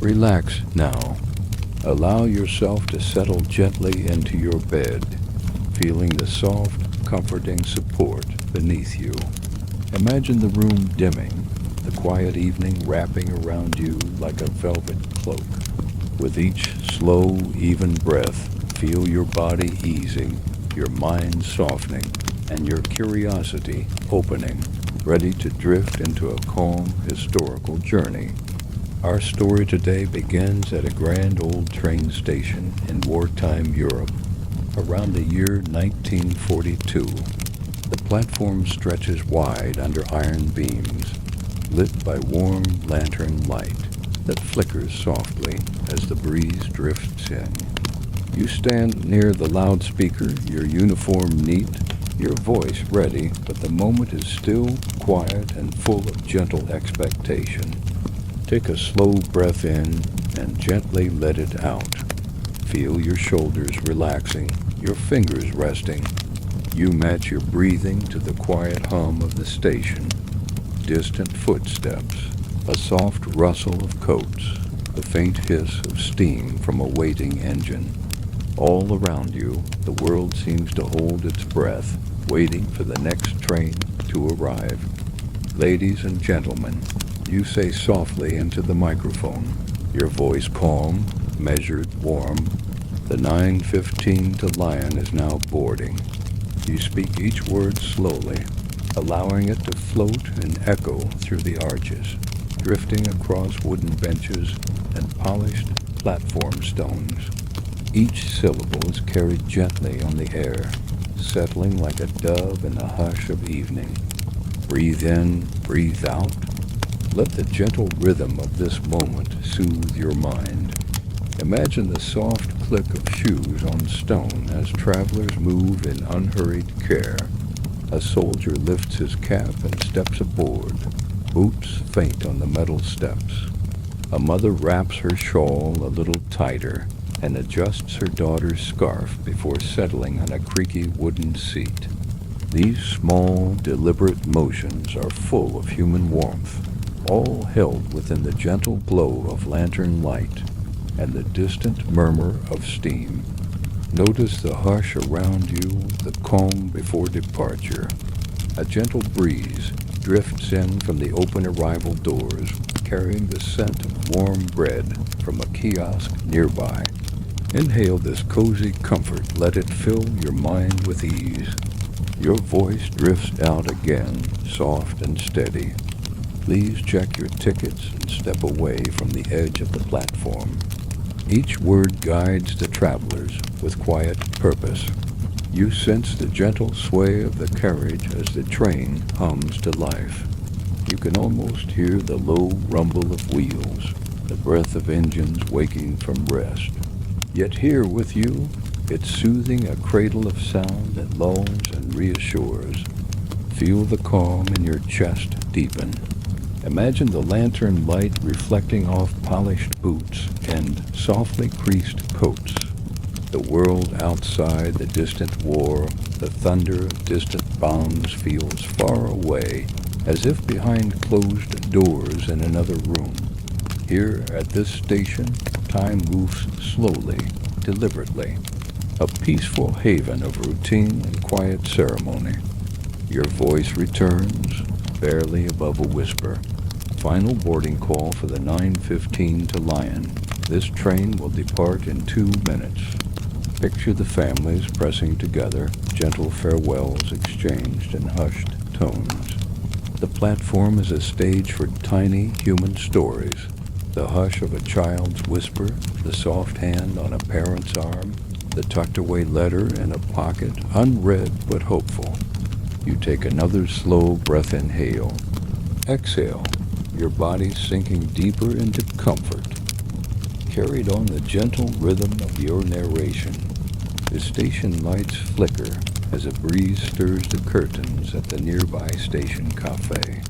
Relax now. Allow yourself to settle gently into your bed, feeling the soft, comforting support beneath you. Imagine the room dimming, the quiet evening wrapping around you like a velvet cloak. With each slow, even breath, feel your body easing, your mind softening, and your curiosity opening, ready to drift into a calm, historical journey. Our story today begins at a grand old train station in wartime Europe, around the year 1942. The platform stretches wide under iron beams, lit by warm lantern light that flickers softly as the breeze drifts in. You stand near the loudspeaker, your uniform neat, your voice ready, but the moment is still, quiet, and full of gentle expectation. Take a slow breath in and gently let it out. Feel your shoulders relaxing, your fingers resting. You match your breathing to the quiet hum of the station. Distant footsteps, a soft rustle of coats, the faint hiss of steam from a waiting engine. All around you, the world seems to hold its breath, waiting for the next train to arrive. Ladies and gentlemen, you say softly into the microphone, your voice calm, measured, warm. The 9:15 to Lion is now boarding. You speak each word slowly, allowing it to float and echo through the arches, drifting across wooden benches and polished platform stones. Each syllable is carried gently on the air, settling like a dove in the hush of evening. Breathe in, breathe out. Let the gentle rhythm of this moment soothe your mind. Imagine the soft click of shoes on stone as travelers move in unhurried care. A soldier lifts his cap and steps aboard, boots faint on the metal steps. A mother wraps her shawl a little tighter and adjusts her daughter's scarf before settling on a creaky wooden seat. These small, deliberate motions are full of human warmth, all held within the gentle glow of lantern light and the distant murmur of steam. Notice the hush around you, the calm before departure. A gentle breeze drifts in from the open arrival doors, carrying the scent of warm bread from a kiosk nearby. Inhale this cozy comfort, let it fill your mind with ease. Your voice drifts out again, soft and steady. Please check your tickets and step away from the edge of the platform. Each word guides the travelers with quiet purpose. You sense the gentle sway of the carriage as the train hums to life. You can almost hear the low rumble of wheels, the breath of engines waking from rest. Yet here with you, it's soothing, a cradle of sound that lulls and reassures. Feel the calm in your chest deepen. Imagine the lantern light reflecting off polished boots and softly creased coats. The world outside, the distant war, the thunder of distant bombs feels far away, as if behind closed doors in another room. Here at this station, time moves slowly, deliberately, a peaceful haven of routine and quiet ceremony. Your voice returns, barely above a whisper. Final boarding call for the 9:15 to Lion. This train will depart in 2 minutes. Picture the families pressing together, gentle farewells exchanged in hushed tones. The platform is a stage for tiny human stories. The hush of a child's whisper, the soft hand on a parent's arm, the tucked-away letter in a pocket, unread but hopeful. You take another slow breath inhale. Exhale, your body sinking deeper into comfort. Carried on the gentle rhythm of your narration. The station lights flicker as a breeze stirs the curtains at the nearby station cafe.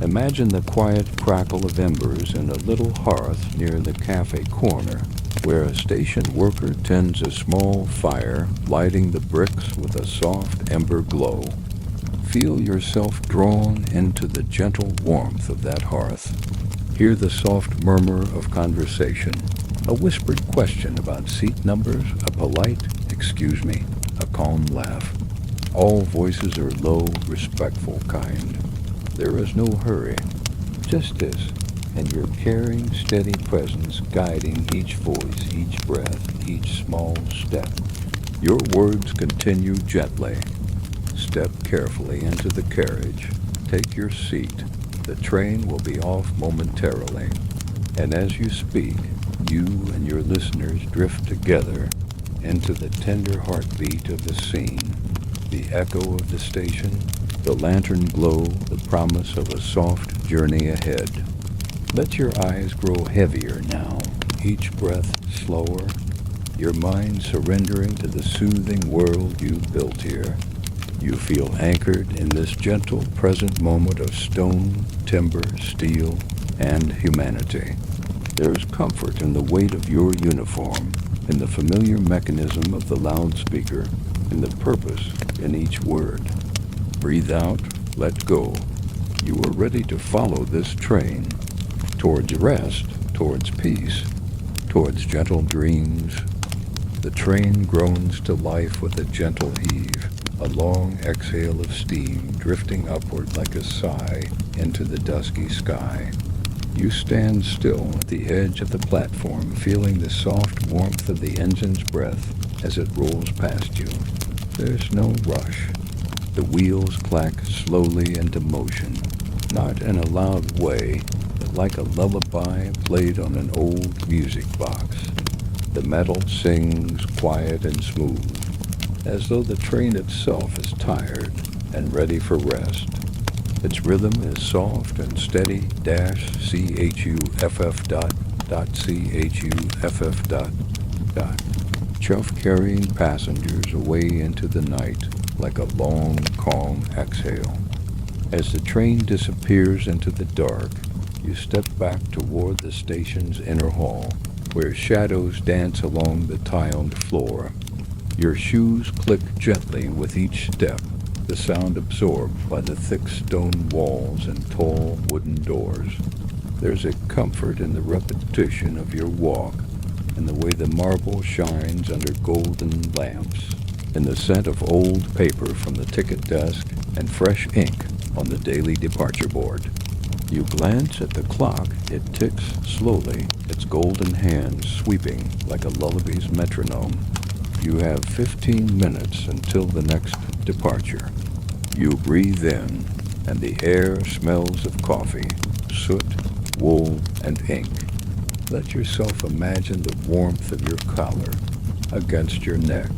Imagine the quiet crackle of embers in a little hearth near the cafe corner, where a station worker tends a small fire, lighting the bricks with a soft ember glow. feel yourself drawn into the gentle warmth of that hearth. Hear the soft murmur of conversation, a whispered question about seat numbers, a polite "excuse me," a calm laugh. All voices are low, respectful kind. There is no hurry, just this, and your caring, steady presence guiding each voice, each breath, each small step. Your words continue gently. Step carefully into the carriage. Take your seat. The train will be off momentarily. And as you speak, you and your listeners drift together into the tender heartbeat of the scene, the echo of the station, the lantern glow, the promise of a soft journey ahead. Let your eyes grow heavier now, each breath slower, your mind surrendering to the soothing world you built here. You feel anchored in this gentle present moment of stone, timber, steel, and humanity. There is comfort in the weight of your uniform, in the familiar mechanism of the loudspeaker, in the purpose in each word. Breathe out, let go. You are ready to follow this train, towards rest, towards peace, towards gentle dreams. The train groans to life with a gentle heave, a long exhale of steam drifting upward like a sigh into the dusky sky. You stand still at the edge of the platform, feeling the soft warmth of the engine's breath as it rolls past you. There's no rush. The wheels clack slowly into motion, not in a loud way, but like a lullaby played on an old music box. The metal sings quiet and smooth, as though the train itself is tired and ready for rest. Its rhythm is soft and steady, CHUFF dot CHUFF dot. Chuff carrying passengers away into the night like a long, calm exhale. As the train disappears into the dark, you step back toward the station's inner hall, where shadows dance along the tiled floor. Your shoes click gently with each step, the sound absorbed by the thick stone walls and tall wooden doors. There's a comfort in the repetition of your walk, in the way the marble shines under golden lamps, in the scent of old paper from the ticket desk and fresh ink on the daily departure board. You glance at the clock. It ticks slowly, its golden hands sweeping like a lullaby's metronome. You have 15 minutes until the next departure. You breathe in, and the air smells of coffee, soot, wool, and ink. Let yourself imagine the warmth of your collar against your neck,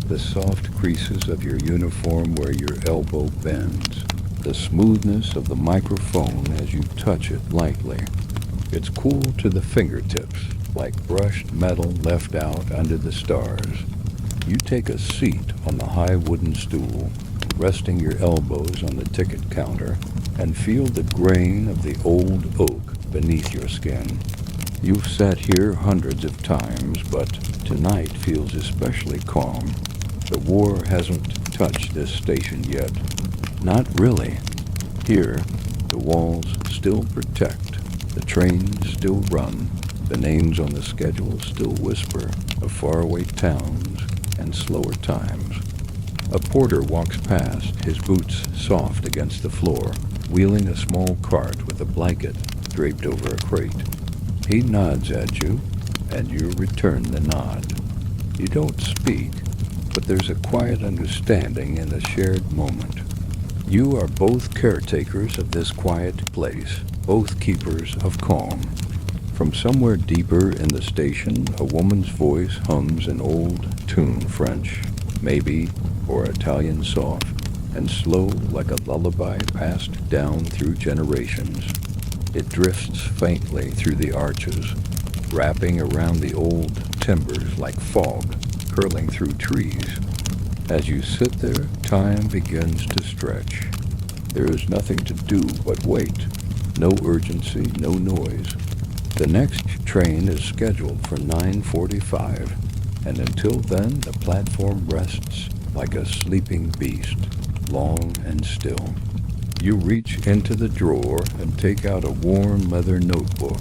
the soft creases of your uniform where your elbow bends, the smoothness of the microphone as you touch it lightly. It's cool to the fingertips, like brushed metal left out under the stars. You take a seat on the high wooden stool, resting your elbows on the ticket counter, and feel the grain of the old oak beneath your skin. You've sat here hundreds of times, but tonight feels especially calm. The war hasn't touched this station yet. Not really. Here, the walls still protect, the trains still run, the names on the schedule still whisper of faraway towns and slower times. A porter walks past, his boots soft against the floor, wheeling a small cart with a blanket draped over a crate. He nods at you, and you return the nod. You don't speak, but there's a quiet understanding in the shared moment. You are both caretakers of this quiet place, both keepers of calm. From somewhere deeper in the station, a woman's voice hums an old tune, French, maybe, or Italian soft, and slow like a lullaby passed down through generations. It drifts faintly through the arches, wrapping around the old timbers like fog, curling through trees. As you sit there, time begins to stretch. There is nothing to do but wait. No urgency, no noise. The next train is scheduled for 9:45, and until then the platform rests like a sleeping beast. long and still. You reach into the drawer and take out a worn leather notebook,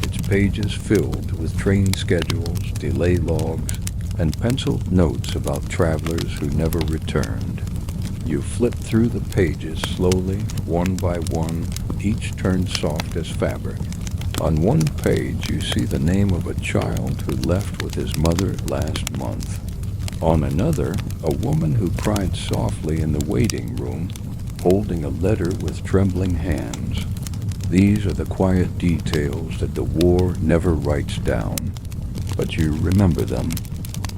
its pages filled with train schedules, delay logs, and penciled notes about travelers who never returned. You flip through the pages slowly, one by one, each turned soft as fabric. On one page you see the name of a child who left with his mother last month. On another, a woman who cried softly in the waiting room, holding a letter with trembling hands. These are the quiet details that the war never writes down, but you remember them.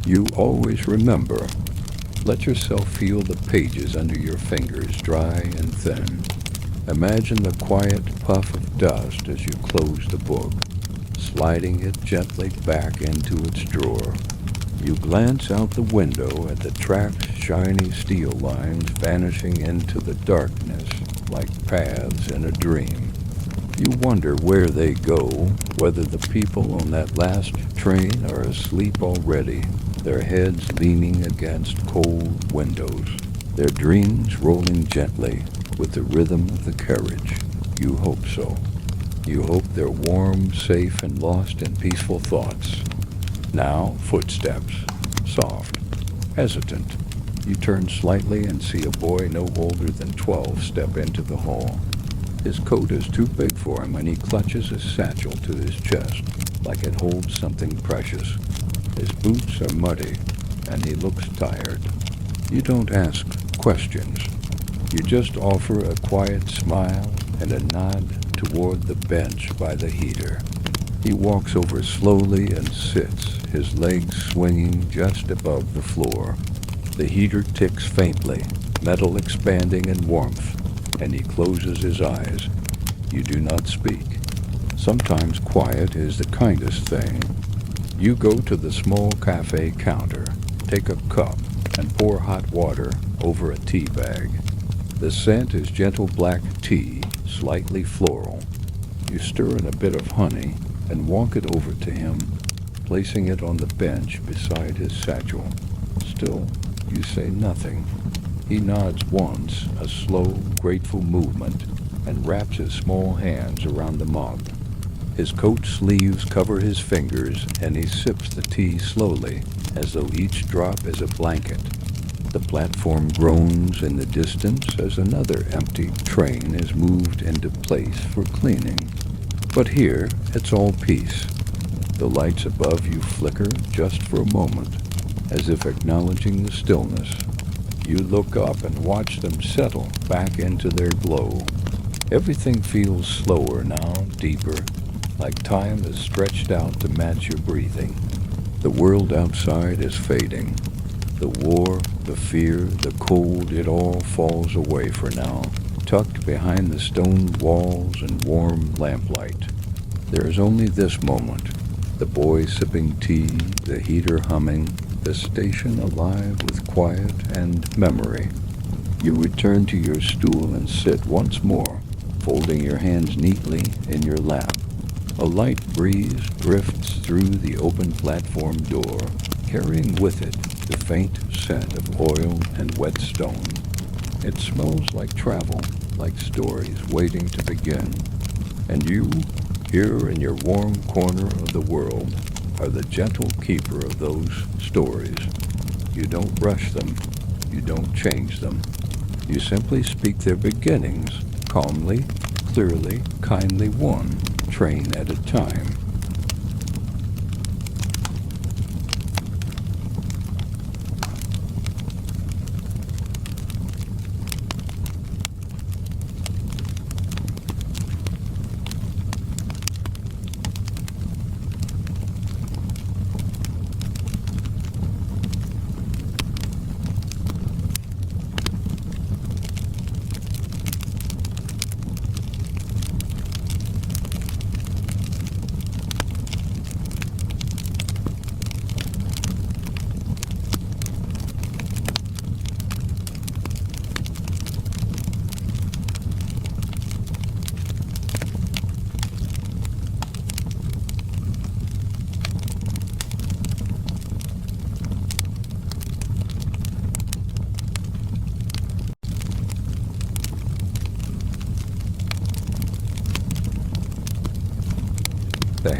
You always remember. Let yourself feel the pages under your fingers, dry and thin. Imagine the quiet puff of dust as you close the book, sliding it gently back into its drawer. You glance out the window at the track's shiny steel lines vanishing into the darkness like paths in a dream. You wonder where they go, whether the people on that last train are asleep already, their heads leaning against cold windows, their dreams rolling gently with the rhythm of the carriage. You hope so. You hope they're warm, safe, and lost in peaceful thoughts. Now, footsteps, soft, hesitant. You turn slightly and see a boy no older than 12 step into the hall. His coat is too big for him, and he clutches his satchel to his chest like it holds something precious. His boots are muddy, and he looks tired. You don't ask questions. You just offer a quiet smile and a nod toward the bench by the heater. He walks over slowly and sits, his legs swinging just above the floor. The heater ticks faintly, metal expanding in warmth, and he closes his eyes. You do not speak. Sometimes quiet is the kindest thing. You go to the small cafe counter, take a cup, and pour hot water over a tea bag. The scent is gentle black tea, slightly floral. You stir in a bit of honey and walk it over to him, placing it on the bench beside his satchel. Still, you say nothing. He nods once, a slow, grateful movement, and wraps his small hands around the mug. His coat sleeves cover his fingers, and he sips the tea slowly, as though each drop is a blanket. The platform groans in the distance as another empty train is moved into place for cleaning. But here, it's all peace. The lights above you flicker just for a moment, as if acknowledging the stillness. You look up and watch them settle back into their glow. Everything feels slower now, deeper, like time is stretched out to match your breathing. The world outside is fading. The war, the fear, the cold, it all falls away for now, tucked behind the stone walls and warm lamplight. There is only this moment, the boy sipping tea, the heater humming, the station alive with quiet and memory. You return to your stool and sit once more, folding your hands neatly in your lap. A light breeze drifts through the open platform door, carrying with it the faint scent of oil and wet stone. It smells like travel, like stories waiting to begin. And you, here in your warm corner of the world, are the gentle keeper of those stories. You don't rush them. You don't change them. You simply speak their beginnings, calmly, clearly, kindly, one train at a time.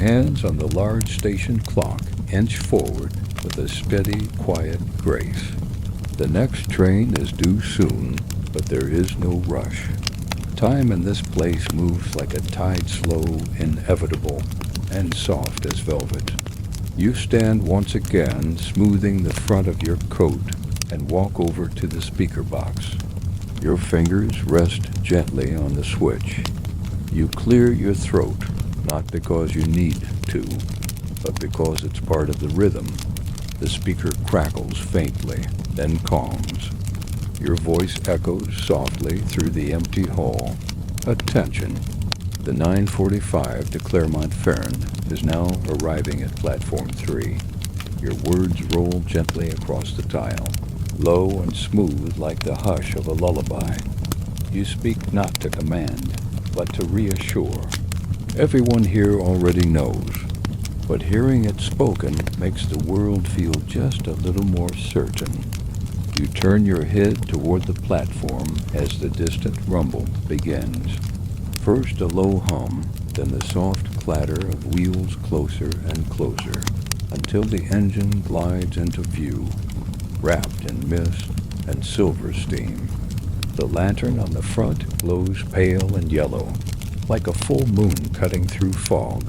hands on the large station clock, inch forward with a steady, quiet grace. The next train is due soon, but there is no rush. Time in this place moves like a tide, slow, inevitable, and soft as velvet. You stand once again, smoothing the front of your coat, and walk over to the speaker box. Your fingers rest gently on the switch. You clear your throat, not because you need to, but because it's part of the rhythm. The speaker crackles faintly, then calms. Your voice echoes softly through the empty hall. Attention! The 9:45 to Clermont-Ferrand is now arriving at Platform 3. Your words roll gently across the tile, low and smooth like the hush of a lullaby. You speak not to command, but to reassure. Everyone here already knows, but hearing it spoken makes the world feel just a little more certain. You turn your head toward the platform as the distant rumble begins. First a low hum, then the soft clatter of wheels closer and closer, until the engine glides into view, wrapped in mist and silver steam. The lantern on the front glows pale and yellow, like a full moon cutting through fog.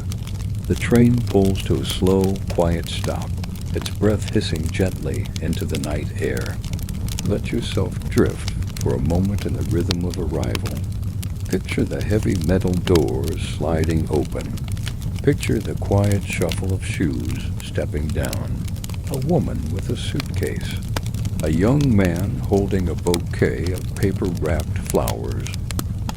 The train pulls to a slow, quiet stop, its breath hissing gently into the night air. Let yourself drift for a moment in the rhythm of arrival. Picture the heavy metal doors sliding open. Picture the quiet shuffle of shoes stepping down. A woman with a suitcase. A young man holding a bouquet of paper-wrapped flowers.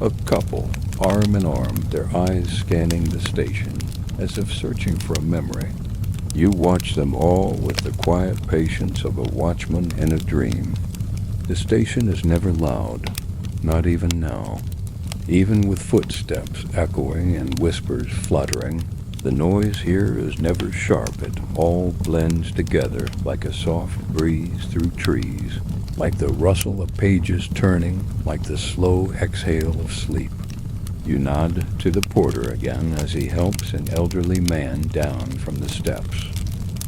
A couple, arm in arm, their eyes scanning the station, as if searching for a memory. You watch them all with the quiet patience of a watchman in a dream. The station is never loud, not even now. Even with footsteps echoing and whispers fluttering, the noise here is never sharp. It all blends together like a soft breeze through trees, like the rustle of pages turning, like the slow exhale of sleep. You nod to the porter again as he helps an elderly man down from the steps.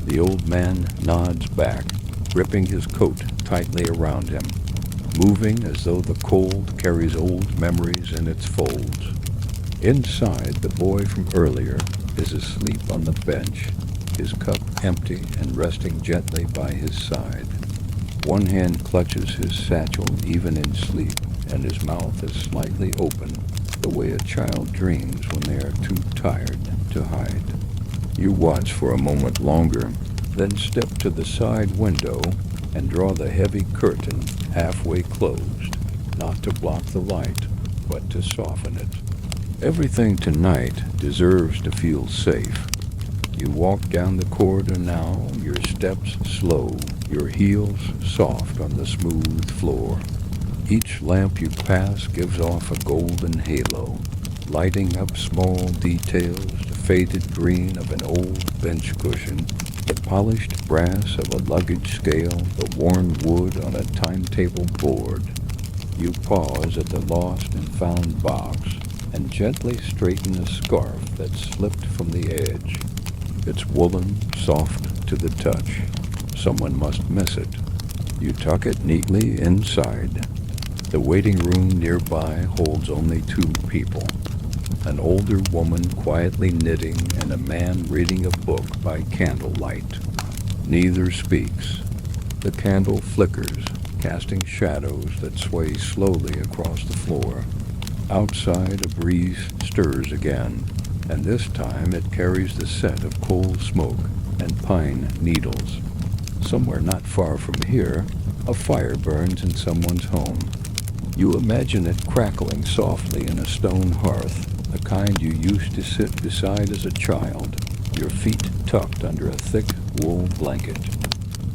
The old man nods back, gripping his coat tightly around him, moving as though the cold carries old memories in its folds. Inside, the boy from earlier is asleep on the bench, his cup empty and resting gently by his side. One hand clutches his satchel even in sleep, and his mouth is slightly open, the way a child dreams when they are too tired to hide. You watch for a moment longer, then step to the side window and draw the heavy curtain halfway closed, not to block the light, but to soften it. Everything tonight deserves to feel safe. You walk down the corridor now, your steps slow, your heels soft on the smooth floor. Each lamp you pass gives off a golden halo, lighting up small details, the faded green of an old bench cushion, the polished brass of a luggage scale, the worn wood on a timetable board. You pause at the lost and found box and gently straighten a scarf that slipped from the edge. It's woolen, soft to the touch. Someone must miss it. You tuck it neatly inside. The waiting room nearby holds only two people. An older woman quietly knitting and a man reading a book by candlelight. Neither speaks. The candle flickers, casting shadows that sway slowly across the floor. Outside, a breeze stirs again, and this time it carries the scent of coal smoke and pine needles. Somewhere not far from here, a fire burns in someone's home. You imagine it crackling softly in a stone hearth, the kind you used to sit beside as a child, your feet tucked under a thick wool blanket.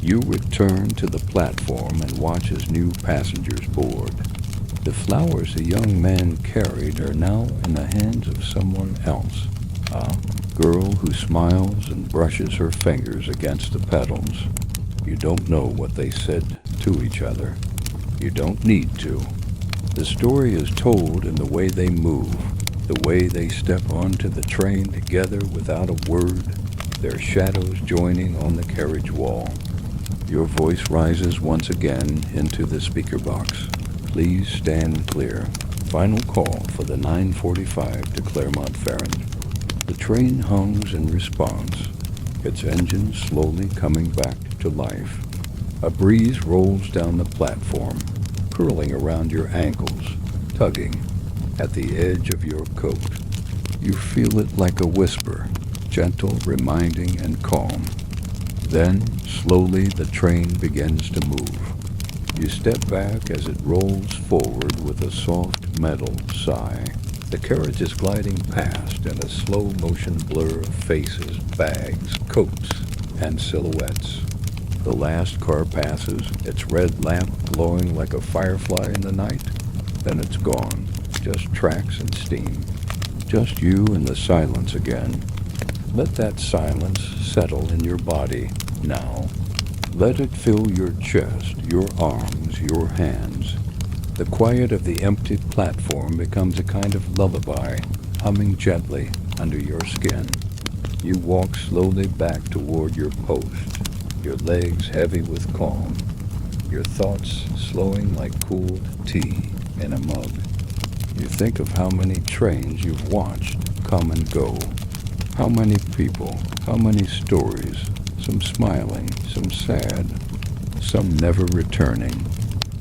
You return to the platform and watch as new passengers board. The flowers the young man carried are now in the hands of someone else, a girl who smiles and brushes her fingers against the petals. You don't know what they said to each other. You don't need to. The story is told in the way they move, The way they step onto the train together without a word, their shadows joining on the carriage wall. Your voice rises once again into the speaker box. Please stand clear. Final call for the 9:45 to Clermont-Ferrand. The train hums in response, its engine slowly coming back to life. A breeze rolls down the platform, curling around your ankles, tugging at the edge of your coat. You feel it like a whisper, gentle, reminding, and calm. Then, slowly, the train begins to move. You step back as it rolls forward with a soft metal sigh. The carriage is gliding past in a slow-motion blur of faces, bags, coats, and silhouettes. The last car passes, its red lamp glowing like a firefly in the night. Then it's gone, just tracks and steam. Just you and the silence again. Let that silence settle in your body now. Let it fill your chest, your arms, your hands. The quiet of the empty platform becomes a kind of lullaby, humming gently under your skin. You walk slowly back toward your post, your legs heavy with calm, your thoughts slowing like cooled tea in a mug. You think of how many trains you've watched come and go, how many people, how many stories, some smiling, some sad, some never returning.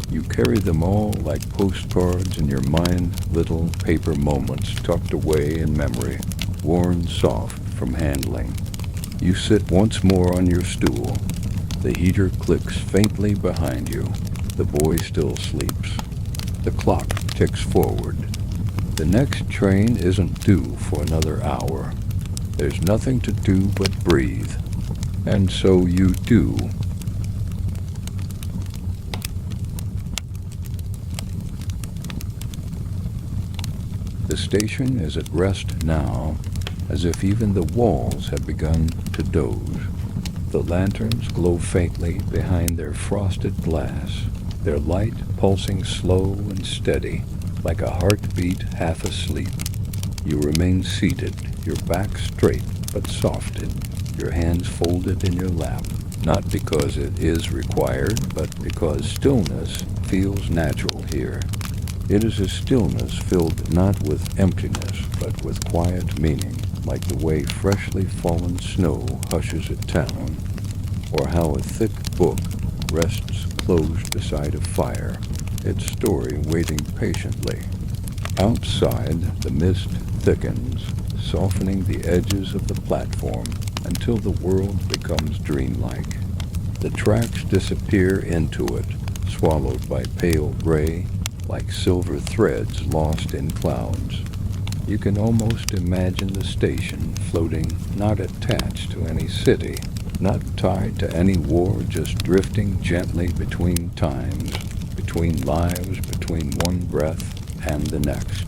You carry them all like postcards in your mind, little paper moments tucked away in memory, worn soft from handling. You sit once more on your stool. The heater clicks faintly behind you. The boy still sleeps. The clock ticks forward. The next train isn't due for another hour. There's nothing to do but breathe. And so you do. The station is at rest now, as if even the walls have begun to doze. The lanterns glow faintly behind their frosted glass, their light pulsing slow and steady, like a heartbeat half asleep. You remain seated, your back straight but softened, your hands folded in your lap, not because it is required, but because stillness feels natural here. It is a stillness filled not with emptiness, but with quiet meaning, like the way freshly fallen snow hushes a town, or how a thick book rests closed beside a fire, its story waiting patiently. Outside, the mist thickens, softening the edges of the platform until the world becomes dreamlike. The tracks disappear into it, swallowed by pale gray, like silver threads lost in clouds. You can almost imagine the station floating, not attached to any city, not tied to any war, just drifting gently between times, between lives, between one breath and the next.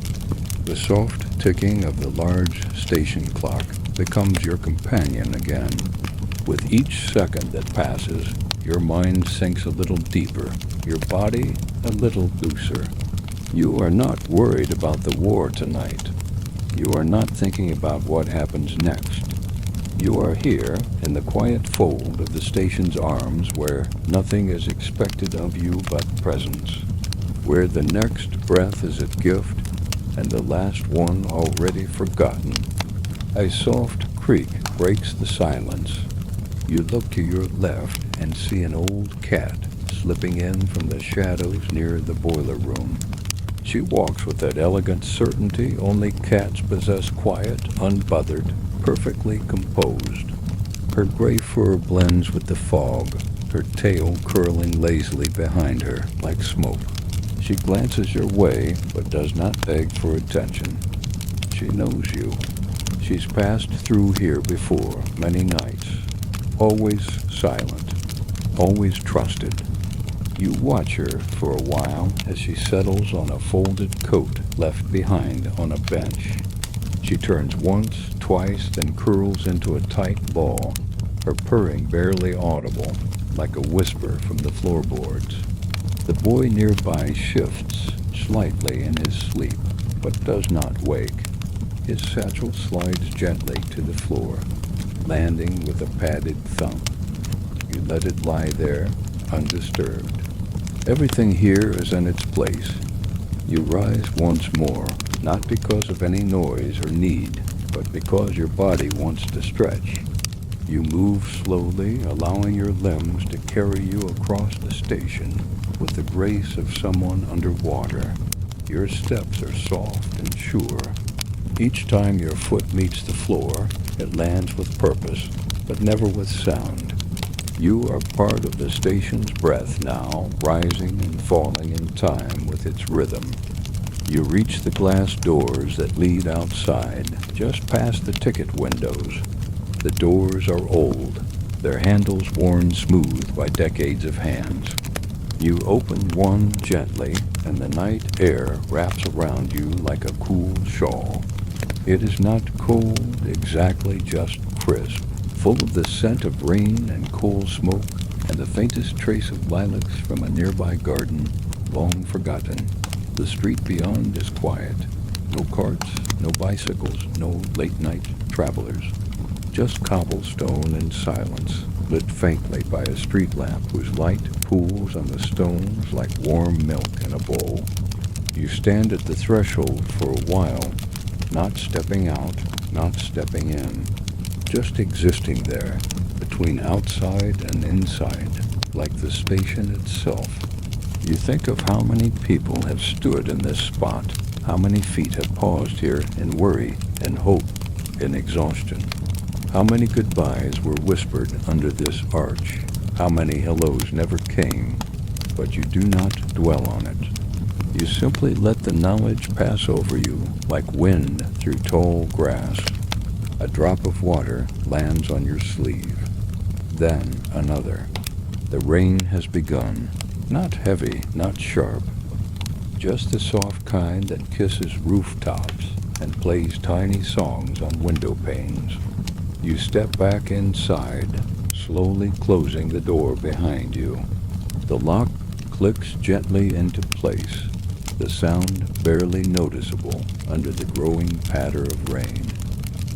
The soft ticking of the large station clock becomes your companion again. With each second that passes, your mind sinks a little deeper, your body a little looser. You are not worried about the war tonight. You are not thinking about what happens next. You are here in the quiet fold of the station's arms where nothing is expected of you but presence, where the next breath is a gift and the last one already forgotten. A soft creak breaks the silence. You look to your left and see an old cat slipping in from the shadows near the boiler room. She walks with that elegant certainty only cats possess, quiet, unbothered, perfectly composed. Her gray fur blends with the fog, her tail curling lazily behind her like smoke. She glances your way, but does not beg for attention. She knows you. She's passed through here before, many nights. Always silent, always trusted. You watch her for a while as she settles on a folded coat left behind on a bench. She turns once, twice, then curls into a tight ball, her purring barely audible, like a whisper from the floorboards. The boy nearby shifts slightly in his sleep, but does not wake. His satchel slides gently to the floor, landing with a padded thump. You let it lie there, undisturbed. Everything here is in its place. You rise once more, not because of any noise or need, but because your body wants to stretch. You move slowly, allowing your limbs to carry you across the station with the grace of someone underwater. Your steps are soft and sure. Each time your foot meets the floor, it lands with purpose, but never with sound. You are part of the station's breath now, rising and falling in time with its rhythm. You reach the glass doors that lead outside, just past the ticket windows. The doors are old, their handles worn smooth by decades of hands. You open one gently, and the night air wraps around you like a cool shawl. It is not cold, exactly, just crisp, full of the scent of rain and coal smoke and the faintest trace of lilacs from a nearby garden, long forgotten. The street beyond is quiet. No carts, no bicycles, no late-night travelers. Just cobblestone and silence, lit faintly by a street lamp whose light pools on the stones like warm milk in a bowl. You stand at the threshold for a while, not stepping out, not stepping in, just existing there, between outside and inside, like the station itself. You think of how many people have stood in this spot, how many feet have paused here in worry and hope and exhaustion. How many goodbyes were whispered under this arch? How many hellos never came? But you do not dwell on it. You simply let the knowledge pass over you like wind through tall grass. A drop of water lands on your sleeve. Then another. The rain has begun. Not heavy, not sharp. Just the soft kind that kisses rooftops and plays tiny songs on window panes. You step back inside, slowly closing the door behind you. The lock clicks gently into place, the sound barely noticeable under the growing patter of rain.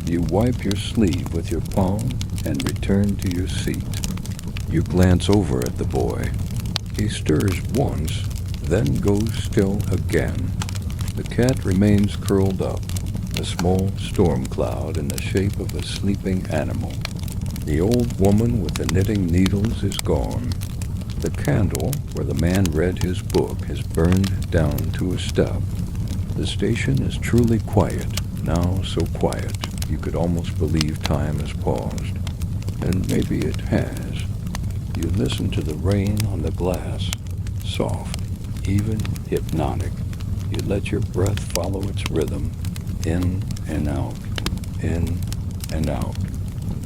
You wipe your sleeve with your palm and return to your seat. You glance over at the boy. He stirs once, then goes still again. The cat remains curled up, a small storm cloud in the shape of a sleeping animal. The old woman with the knitting needles is gone. The candle where the man read his book has burned down to a stub. The station is truly quiet, now so quiet you could almost believe time has paused. And maybe it has. You listen to the rain on the glass, soft, even hypnotic. You let your breath follow its rhythm, in and out, in and out,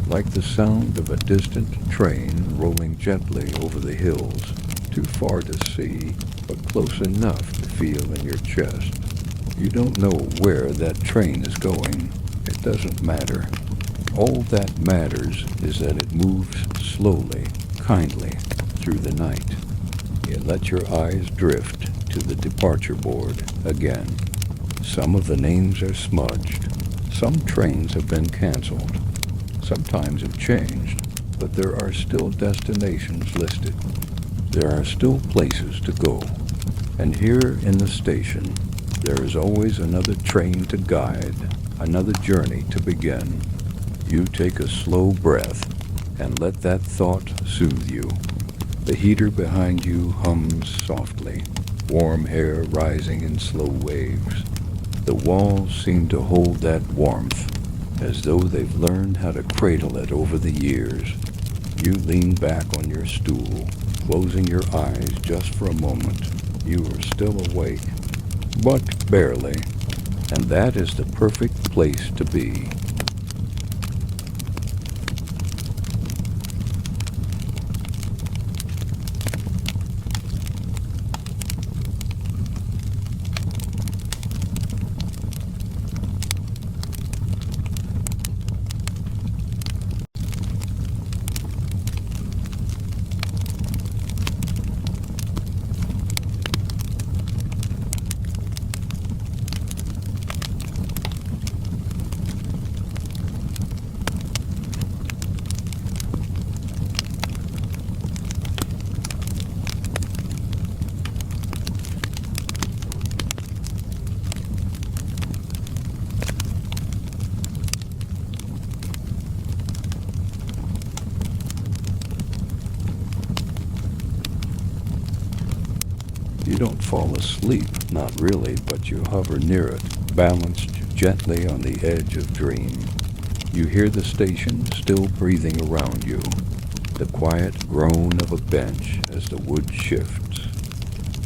like the sound of a distant train rolling gently over the hills, too far to see, but close enough to feel in your chest. You don't know where that train is going. It doesn't matter. All that matters is that it moves slowly, kindly, through the night. You let your eyes drift to the departure board again. Some of the names are smudged. Some trains have been canceled. Sometimes have changed, but there are still destinations listed. There are still places to go. And here in the station, there is always another train to guide, another journey to begin. You take a slow breath and let that thought soothe you. The heater behind you hums softly, warm air rising in slow waves. The walls seem to hold that warmth, as though they've learned how to cradle it over the years. You lean back on your stool, closing your eyes just for a moment. You are still awake, but barely, and that is the perfect place to be. You don't fall asleep, not really, but you hover near it, balanced gently on the edge of dream. You hear the station still breathing around you, the quiet groan of a bench as the wood shifts,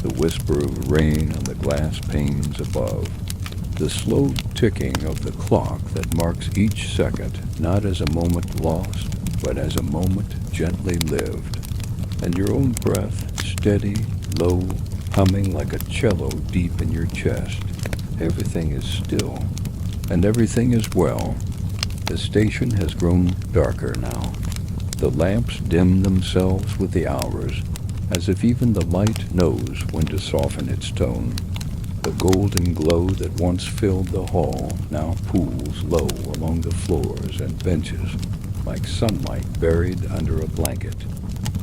the whisper of rain on the glass panes above, the slow ticking of the clock that marks each second not as a moment lost, but as a moment gently lived, and your own breath steady, low, humming like a cello deep in your chest. Everything is still, and everything is well. The station has grown darker now. The lamps dim themselves with the hours, as if even the light knows when to soften its tone. The golden glow that once filled the hall now pools low along the floors and benches, like sunlight buried under a blanket.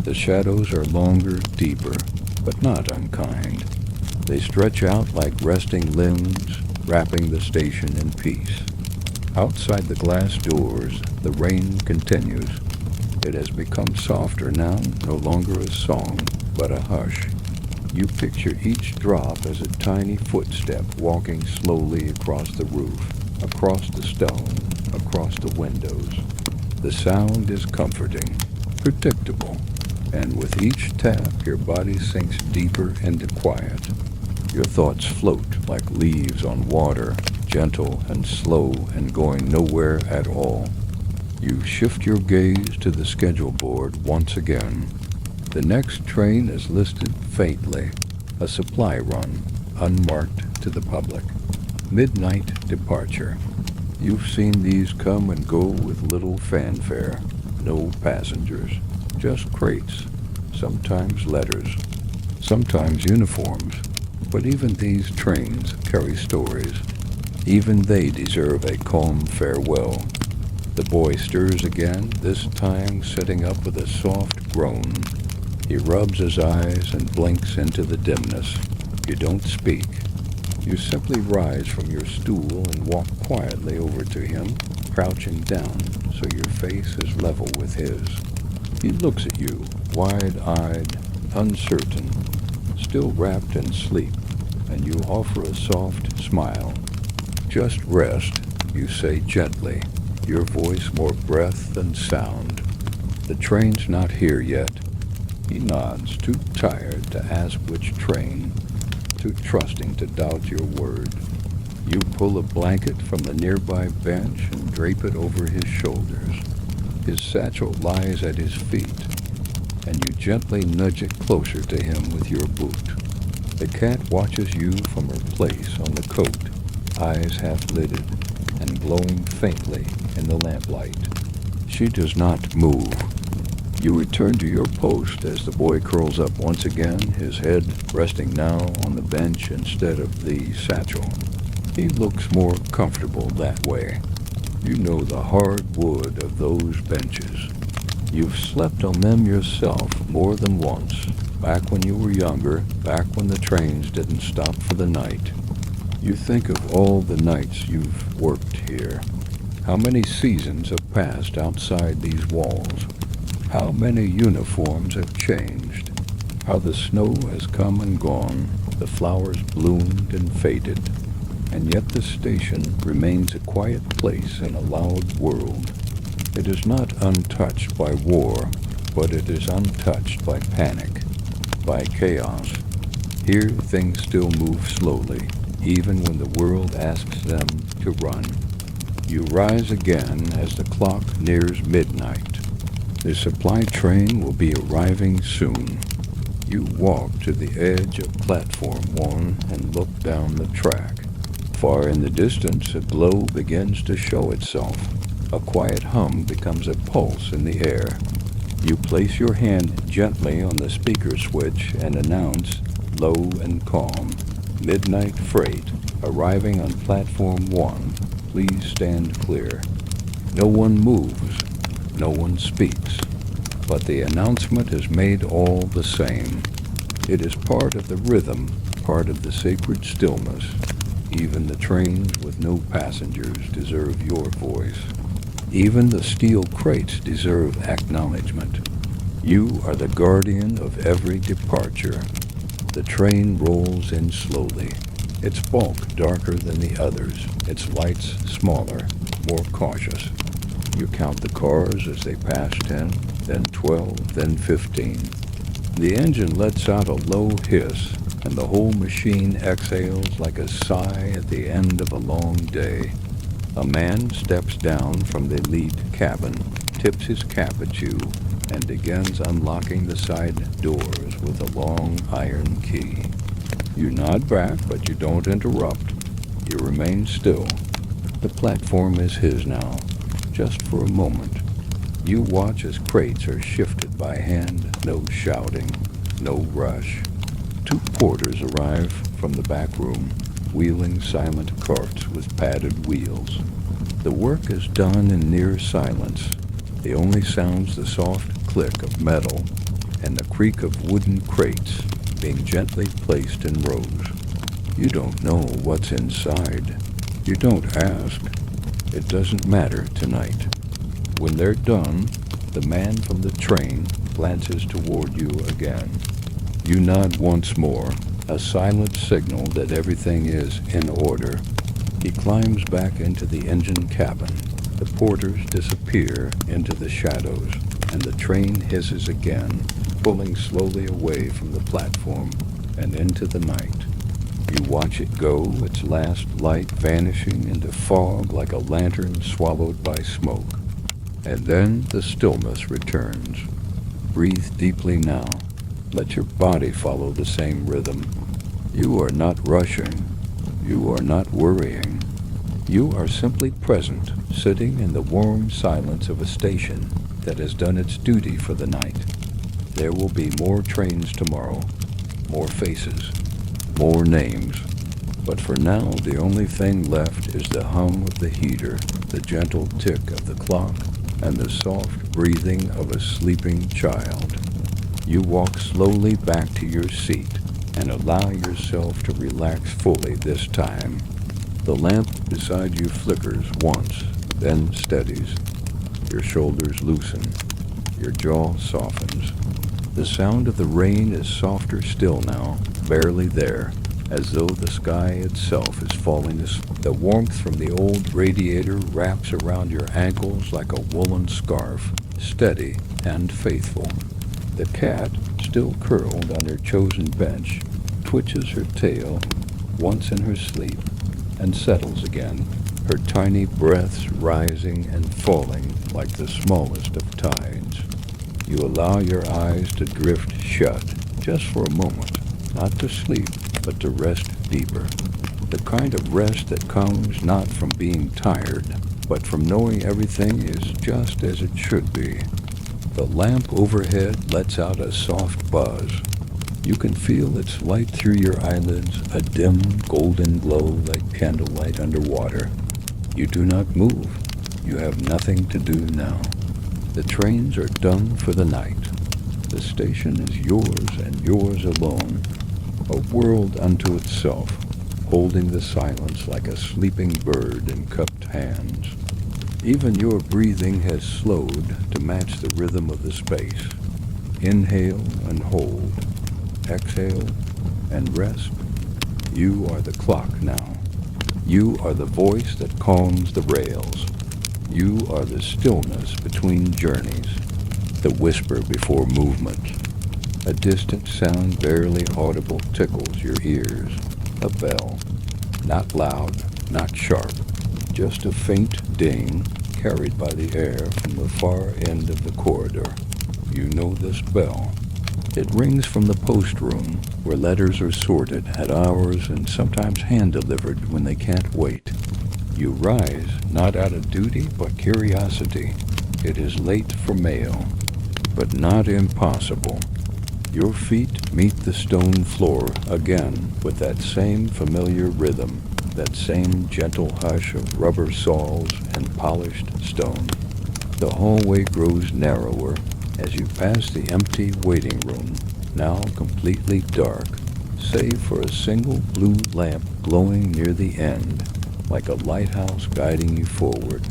The shadows are longer, deeper, but not unkind. They stretch out like resting limbs, wrapping the station in peace. Outside the glass doors, the rain continues. It has become softer now, no longer a song, but a hush. You picture each drop as a tiny footstep walking slowly across the roof, across the stone, across the windows. The sound is comforting, predictable, and with each tap your body sinks deeper into quiet. Your thoughts float like leaves on water, gentle and slow and going nowhere at all. You shift your gaze to the schedule board once again. The next train is listed faintly, a supply run, unmarked to the public. Midnight departure. You've seen these come and go with little fanfare. No passengers, just crates, sometimes letters, sometimes uniforms. But even these trains carry stories. Even they deserve a calm farewell. The boy stirs again, this time sitting up with a soft groan. He rubs his eyes and blinks into the dimness. You don't speak. You simply rise from your stool and walk quietly over to him, crouching down so your face is level with his. He looks at you, wide-eyed, uncertain, still wrapped in sleep, and you offer a soft smile. Just rest, you say gently, your voice more breath than sound. The train's not here yet. He nods, too tired to ask which train, too trusting to doubt your word. You pull a blanket from the nearby bench and drape it over his shoulders. His satchel lies at his feet, and you gently nudge it closer to him with your boot. The cat watches you from her place on the coat, eyes half-lidded and glowing faintly in the lamplight. She does not move. You return to your post as the boy curls up once again, his head resting now on the bench instead of the satchel. He looks more comfortable that way. You know the hard wood of those benches. You've slept on them yourself more than once, back when you were younger, back when the trains didn't stop for the night. You think of all the nights you've worked here. How many seasons have passed outside these walls? How many uniforms have changed? How the snow has come and gone, the flowers bloomed and faded, and yet the station remains a quiet place in a loud world. It is not untouched by war, but it is untouched by panic, by chaos. Here things still move slowly, even when the world asks them to run. You rise again as the clock nears midnight. The supply train will be arriving soon. You walk to the edge of platform 1 and look down the track. Far in the distance, a glow begins to show itself. A quiet hum becomes a pulse in the air. You place your hand gently on the speaker switch and announce, low and calm, "Midnight freight, arriving on platform 1. Please stand clear." No one moves. No one speaks, but the announcement is made all the same. It is part of the rhythm, part of the sacred stillness. Even the trains with no passengers deserve your voice. Even the steel crates deserve acknowledgement. You are the guardian of every departure. The train rolls in slowly, its bulk darker than the others, its lights smaller, more cautious. You count the cars as they pass 10, then 12, then 15. The engine lets out a low hiss, and the whole machine exhales like a sigh at the end of a long day. A man steps down from the lead cabin, tips his cap at you, and begins unlocking the side doors with a long iron key. You nod back, but you don't interrupt. You remain still. The platform is his now, just for a moment. You watch as crates are shifted by hand, no shouting, no rush. Two porters arrive from the back room, wheeling silent carts with padded wheels. The work is done in near silence. The only sounds the soft click of metal and the creak of wooden crates being gently placed in rows. You don't know what's inside. You don't ask. It doesn't matter tonight. When they're done, the man from the train glances toward you again. You nod once more, a silent signal that everything is in order. He climbs back into the engine cabin. The porters disappear into the shadows, and the train hisses again, pulling slowly away from the platform and into the night. You watch it go, its last light vanishing into fog like a lantern swallowed by smoke. And then the stillness returns. Breathe deeply now. Let your body follow the same rhythm. You are not rushing. You are not worrying. You are simply present, sitting in the warm silence of a station that has done its duty for the night. There will be more trains tomorrow, more faces, more names. But for now, the only thing left is the hum of the heater, the gentle tick of the clock, and the soft breathing of a sleeping child. You walk slowly back to your seat and allow yourself to relax fully this time. The lamp beside you flickers once, then steadies. Your shoulders loosen. Your jaw softens. The sound of the rain is softer still now, barely there, as though the sky itself is falling asleep. The warmth from the old radiator wraps around your ankles like a woolen scarf, steady and faithful. The cat, still curled on her chosen bench, twitches her tail once in her sleep and settles again, her tiny breaths rising and falling like the smallest of tides. You allow your eyes to drift shut, just for a moment, not to sleep, but to rest deeper. The kind of rest that comes not from being tired, but from knowing everything is just as it should be. The lamp overhead lets out a soft buzz. You can feel its light through your eyelids, a dim golden glow like candlelight underwater. You do not move. You have nothing to do now. The trains are done for the night. The station is yours and yours alone, a world unto itself, holding the silence like a sleeping bird in cupped hands. Even your breathing has slowed to match the rhythm of the space. Inhale and hold. Exhale and rest. You are the clock now. You are the voice that calms the rails. You are the stillness between journeys, the whisper before movement. A distant sound barely audible tickles your ears. A bell. Not loud, not sharp, just a faint ding carried by the air from the far end of the corridor. You know this bell. It rings from the post room, where letters are sorted at hours and sometimes hand-delivered when they can't wait. You rise, not out of duty, but curiosity. It is late for mail, but not impossible. Your feet meet the stone floor again with that same familiar rhythm, that same gentle hush of rubber soles and polished stone. The hallway grows narrower as you pass the empty waiting room, now completely dark, save for a single blue lamp glowing near the end, like a lighthouse guiding you forward.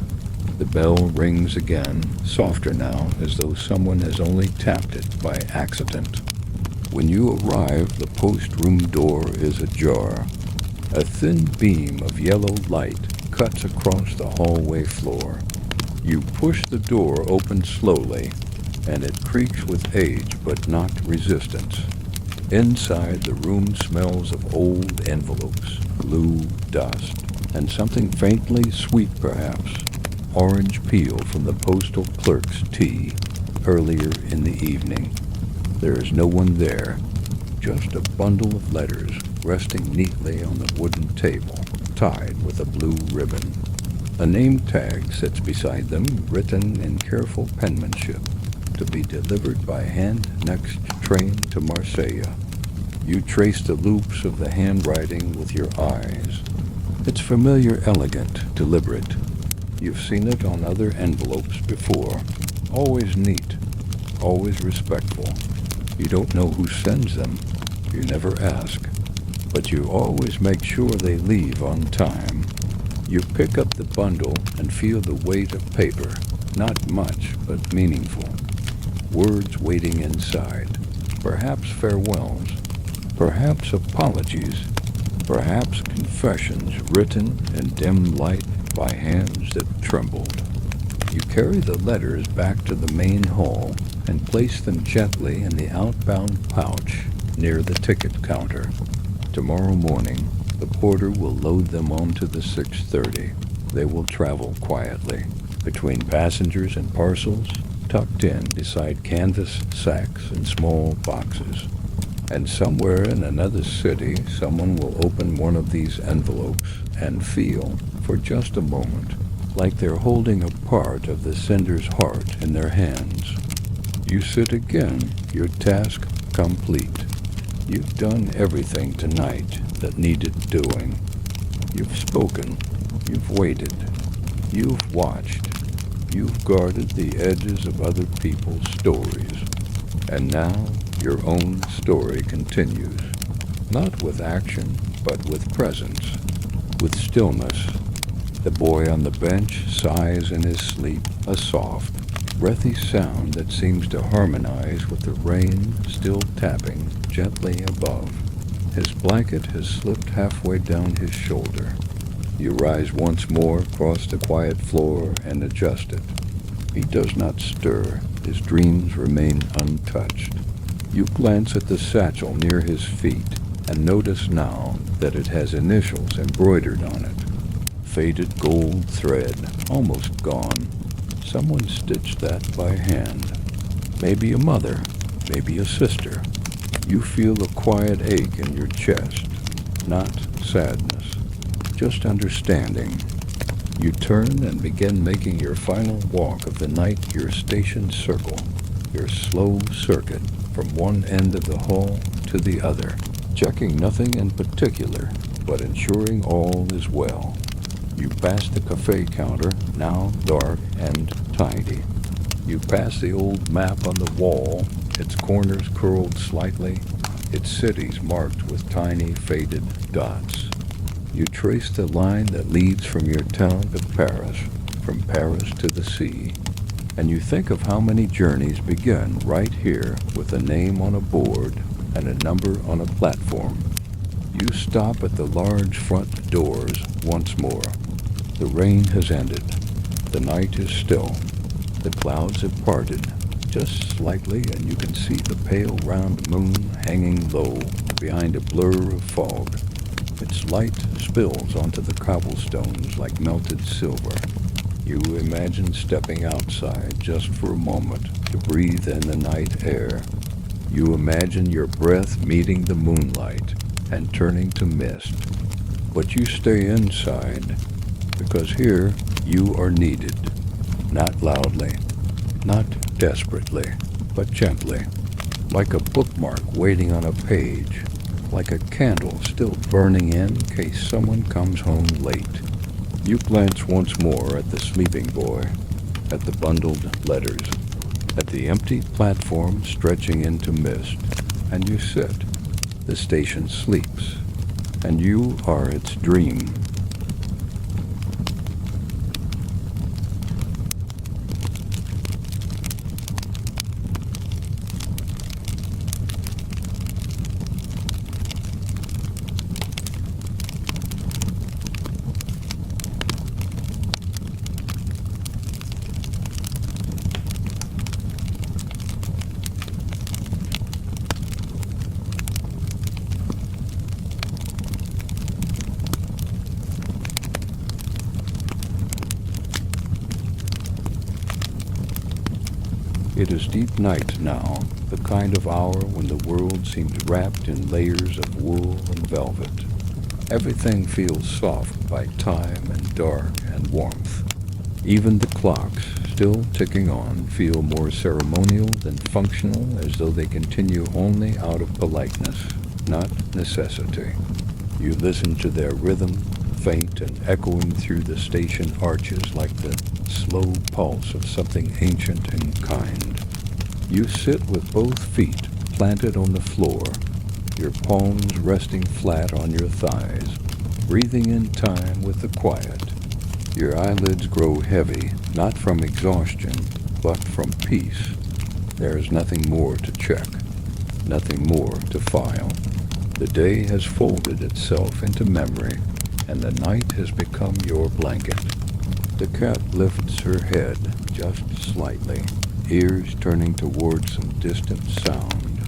The bell rings again, softer now, as though someone has only tapped it by accident. When you arrive, the post-room door is ajar. A thin beam of yellow light cuts across the hallway floor. You push the door open slowly, and it creaks with age but not resistance. Inside, the room smells of old envelopes, glue, dust, and something faintly sweet perhaps, orange peel from the postal clerk's tea earlier in the evening. There is no one there, just a bundle of letters resting neatly on the wooden table, tied with a blue ribbon. A name tag sits beside them, written in careful penmanship, to be delivered by hand next train to Marseille. You trace the loops of the handwriting with your eyes. It's familiar, elegant, deliberate. You've seen it on other envelopes before. Always neat, always respectful. You don't know who sends them. You never ask. But you always make sure they leave on time. You pick up the bundle and feel the weight of paper. Not much, but meaningful. Words waiting inside. Perhaps farewells. Perhaps apologies. Perhaps confessions written in dim light by hands that trembled. You carry the letters back to the main hall and place them gently in the outbound pouch near the ticket counter. Tomorrow morning, the porter will load them onto the 6:30. They will travel quietly, between passengers and parcels, tucked in beside canvas sacks and small boxes. And somewhere in another city, someone will open one of these envelopes and feel, for just a moment, like they're holding a part of the sender's heart in their hands. You sit again, your task complete. You've done everything tonight that needed doing. You've spoken. You've waited. You've watched. You've guarded the edges of other people's stories. And now your own story continues. Not with action, but with presence. With stillness. The boy on the bench sighs in his sleep, a soft, breathy sound that seems to harmonize with the rain still tapping gently above. His blanket has slipped halfway down his shoulder. You rise once more across the quiet floor and adjust it. He does not stir. His dreams remain untouched. You glance at the satchel near his feet and notice now that it has initials embroidered on it. Faded gold thread, almost gone. Someone stitched that by hand. Maybe a mother, maybe a sister. You feel a quiet ache in your chest, not sadness, just understanding. You turn and begin making your final walk of the night, your station circle, your slow circuit from one end of the hall to the other, checking nothing in particular, but ensuring all is well. You pass the cafe counter, now dark and tidy. You pass the old map on the wall, its corners curled slightly, its cities marked with tiny faded dots. You trace the line that leads from your town to Paris, from Paris to the sea, and you think of how many journeys begin right here with a name on a board and a number on a platform. You stop at the large front doors once more. The rain has ended. The night is still. The clouds have parted just slightly, and you can see the pale round moon hanging low behind a blur of fog. Its light spills onto the cobblestones like melted silver. You imagine stepping outside just for a moment to breathe in the night air. You imagine your breath meeting the moonlight and turning to mist. But you stay inside, because here you are needed. Not loudly, not desperately, but gently. Like a bookmark waiting on a page. Like a candle still burning in case someone comes home late. You glance once more at the sleeping boy, at the bundled letters, at the empty platform stretching into mist, and you sit. The station sleeps, and you are its dream. It is deep night now, the kind of hour when the world seems wrapped in layers of wool and velvet. Everything feels soft by time and dark and warmth. Even the clocks, still ticking on, feel more ceremonial than functional, as though they continue only out of politeness, not necessity. You listen to their rhythm, faint and echoing through the station arches like the slow pulse of something ancient and kind. You sit with both feet planted on the floor, your palms resting flat on your thighs, breathing in time with the quiet. Your eyelids grow heavy, not from exhaustion, but from peace. There is nothing more to check, nothing more to file. The day has folded itself into memory, and the night has become your blanket. The cat lifts her head just slightly, ears turning towards some distant sound.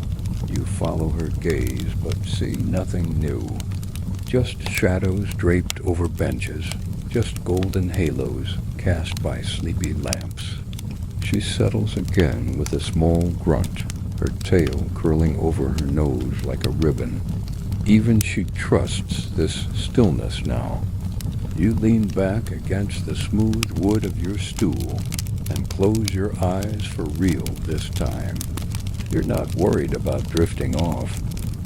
You follow her gaze, but see nothing new. Just shadows draped over benches, just golden halos cast by sleepy lamps. She settles again with a small grunt, her tail curling over her nose like a ribbon. Even she trusts this stillness now. You lean back against the smooth wood of your stool and close your eyes for real this time. You're not worried about drifting off.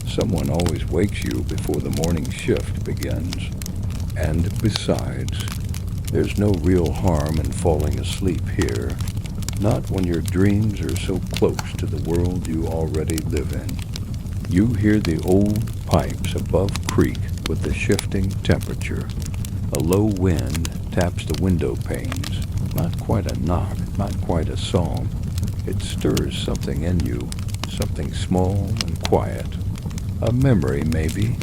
Someone always wakes you before the morning shift begins. And besides, there's no real harm in falling asleep here. Not when your dreams are so close to the world you already live in. You hear the old pipes above creak with the shifting temperature. A low wind taps the window panes. Not quite a knock, not quite a song. It stirs something in you, something small and quiet. A memory, maybe,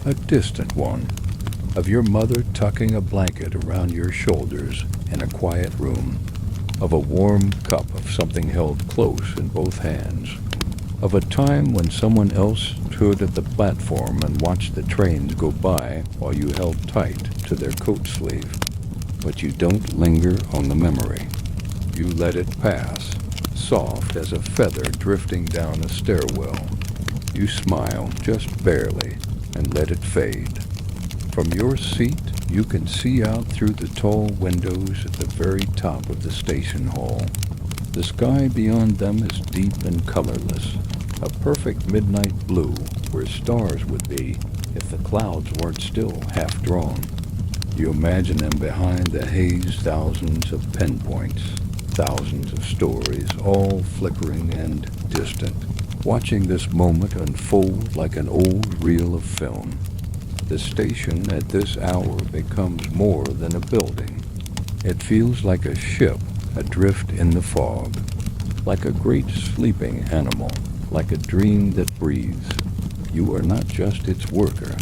a distant one, of your mother tucking a blanket around your shoulders in a quiet room, of a warm cup of something held close in both hands, of a time when someone else stood at the platform and watched the trains go by while you held tight to their coat sleeve. But you don't linger on the memory. You let it pass, soft as a feather drifting down a stairwell. You smile, just barely, and let it fade. From your seat, you can see out through the tall windows at the very top of the station hall. The sky beyond them is deep and colorless, a perfect midnight blue where stars would be if the clouds weren't still half drawn. You imagine them behind the haze, thousands of pinpoints, thousands of stories, all flickering and distant, watching this moment unfold like an old reel of film. The station at this hour becomes more than a building. It feels like a ship adrift in the fog, like a great sleeping animal, like a dream that breathes. You are not just its worker.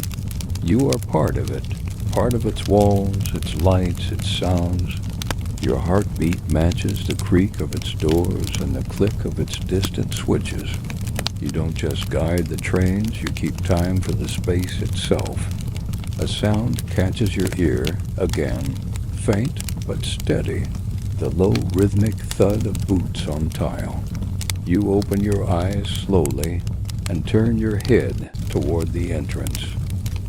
You are part of it, part of its walls, its lights, its sounds. Your heartbeat matches the creak of its doors and the click of its distant switches. You don't just guide the trains, you keep time for the space itself. A sound catches your ear again, faint but steady, the low rhythmic thud of boots on tile. You open your eyes slowly and turn your head toward the entrance.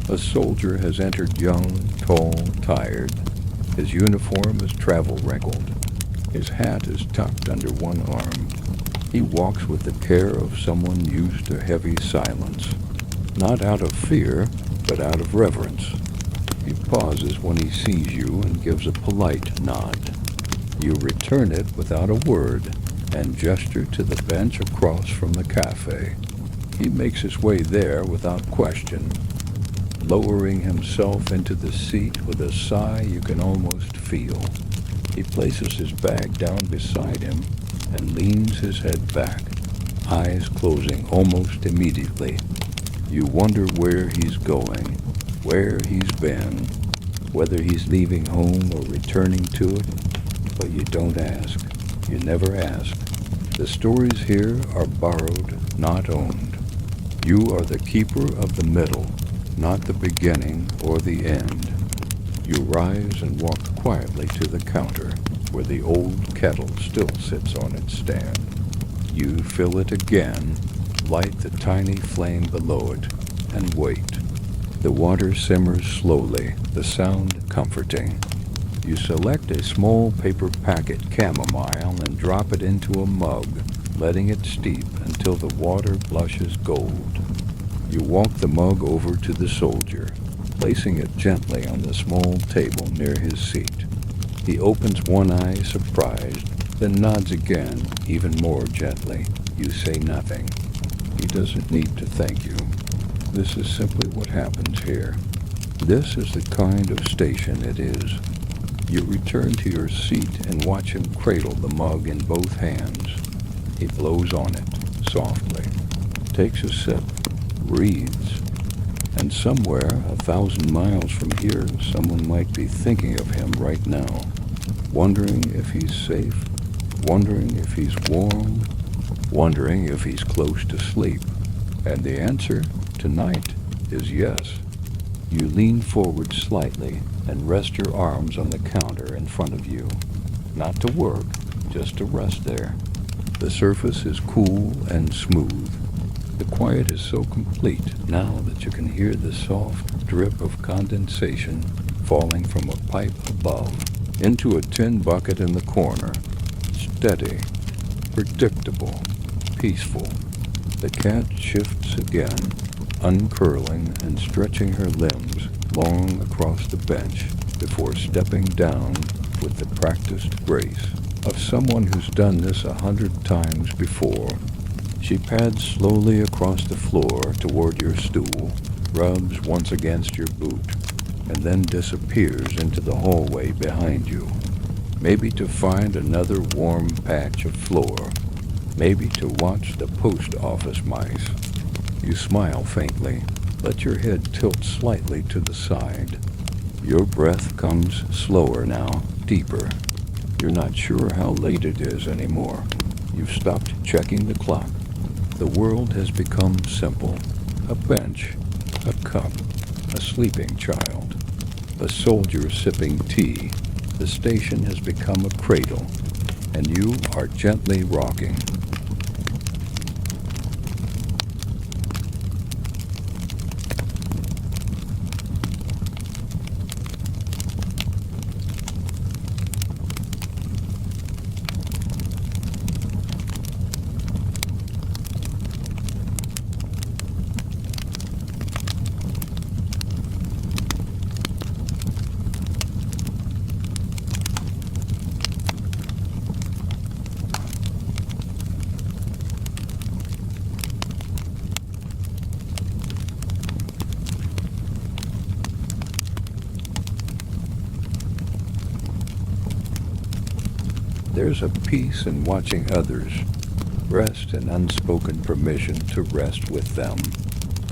A soldier has entered, young, tall, tired. His uniform is travel-wrinkled. His hat is tucked under one arm. He walks with the care of someone used to heavy silence, not out of fear, but out of reverence. He pauses when he sees you and gives a polite nod. You return it without a word and gesture to the bench across from the cafe. He makes his way there without question, lowering himself into the seat with a sigh you can almost feel. He places his bag down beside him and leans his head back, eyes closing almost immediately. You wonder where he's going, where he's been, whether he's leaving home or returning to it, but you don't ask. You never ask. The stories here are borrowed, not owned. You are the keeper of the middle, not the beginning or the end. You rise and walk quietly to the counter, where the old kettle still sits on its stand. You fill it again, light the tiny flame below it, and wait. The water simmers slowly, the sound comforting. You select a small paper packet chamomile and drop it into a mug, letting it steep until the water blushes gold. You walk the mug over to the soldier, placing it gently on the small table near his seat. He opens one eye surprised, then nods again, even more gently. You say nothing. He doesn't need to thank you. This is simply what happens here. This is the kind of station it is. You return to your seat and watch him cradle the mug in both hands. He blows on it, softly, takes a sip, breathes, and somewhere 1,000 miles from here, someone might be thinking of him right now, wondering if he's safe, wondering if he's warm, wondering if he's close to sleep. And the answer, tonight, is yes. You lean forward slightly and rest your arms on the counter in front of you. Not to work, just to rest there. The surface is cool and smooth. The quiet is so complete now that you can hear the soft drip of condensation falling from a pipe above into a tin bucket in the corner. Steady, predictable, peaceful. The cat shifts again, uncurling and stretching her limbs long across the bench before stepping down with the practiced grace of someone who's done this 100 times before. She pads slowly across the floor toward your stool, rubs once against your boot, and then disappears into the hallway behind you. Maybe to find another warm patch of floor, maybe to watch the post office mice. You smile faintly, let your head tilt slightly to the side. Your breath comes slower now, deeper. You're not sure how late it is anymore. You've stopped checking the clock. The world has become simple. A bench, a cup, a sleeping child, a soldier sipping tea. The station has become a cradle, and you are gently rocking. There's a peace in watching others rest, an unspoken permission to rest with them.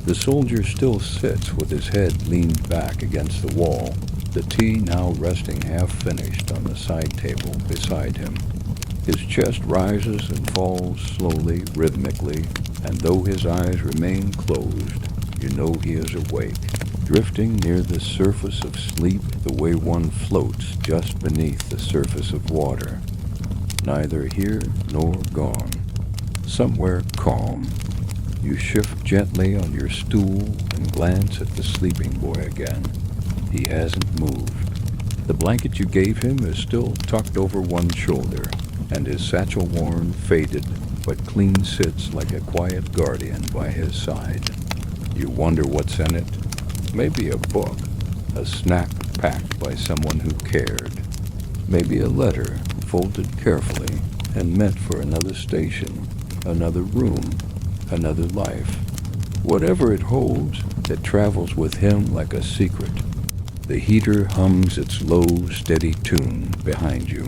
The soldier still sits with his head leaned back against the wall, the tea now resting half-finished on the side table beside him. His chest rises and falls slowly, rhythmically, and though his eyes remain closed, you know he is awake, drifting near the surface of sleep the way one floats just beneath the surface of water. Neither here nor gone. Somewhere calm. You shift gently on your stool and glance at the sleeping boy again. He hasn't moved. The blanket you gave him is still tucked over one shoulder, and his satchel-worn, faded, but clean sits like a quiet guardian by his side. You wonder what's in it. Maybe a book, a snack packed by someone who cared. Maybe a letter folded carefully and meant for another station, another room, another life. Whatever it holds, it travels with him like a secret. The heater hums its low, steady tune behind you.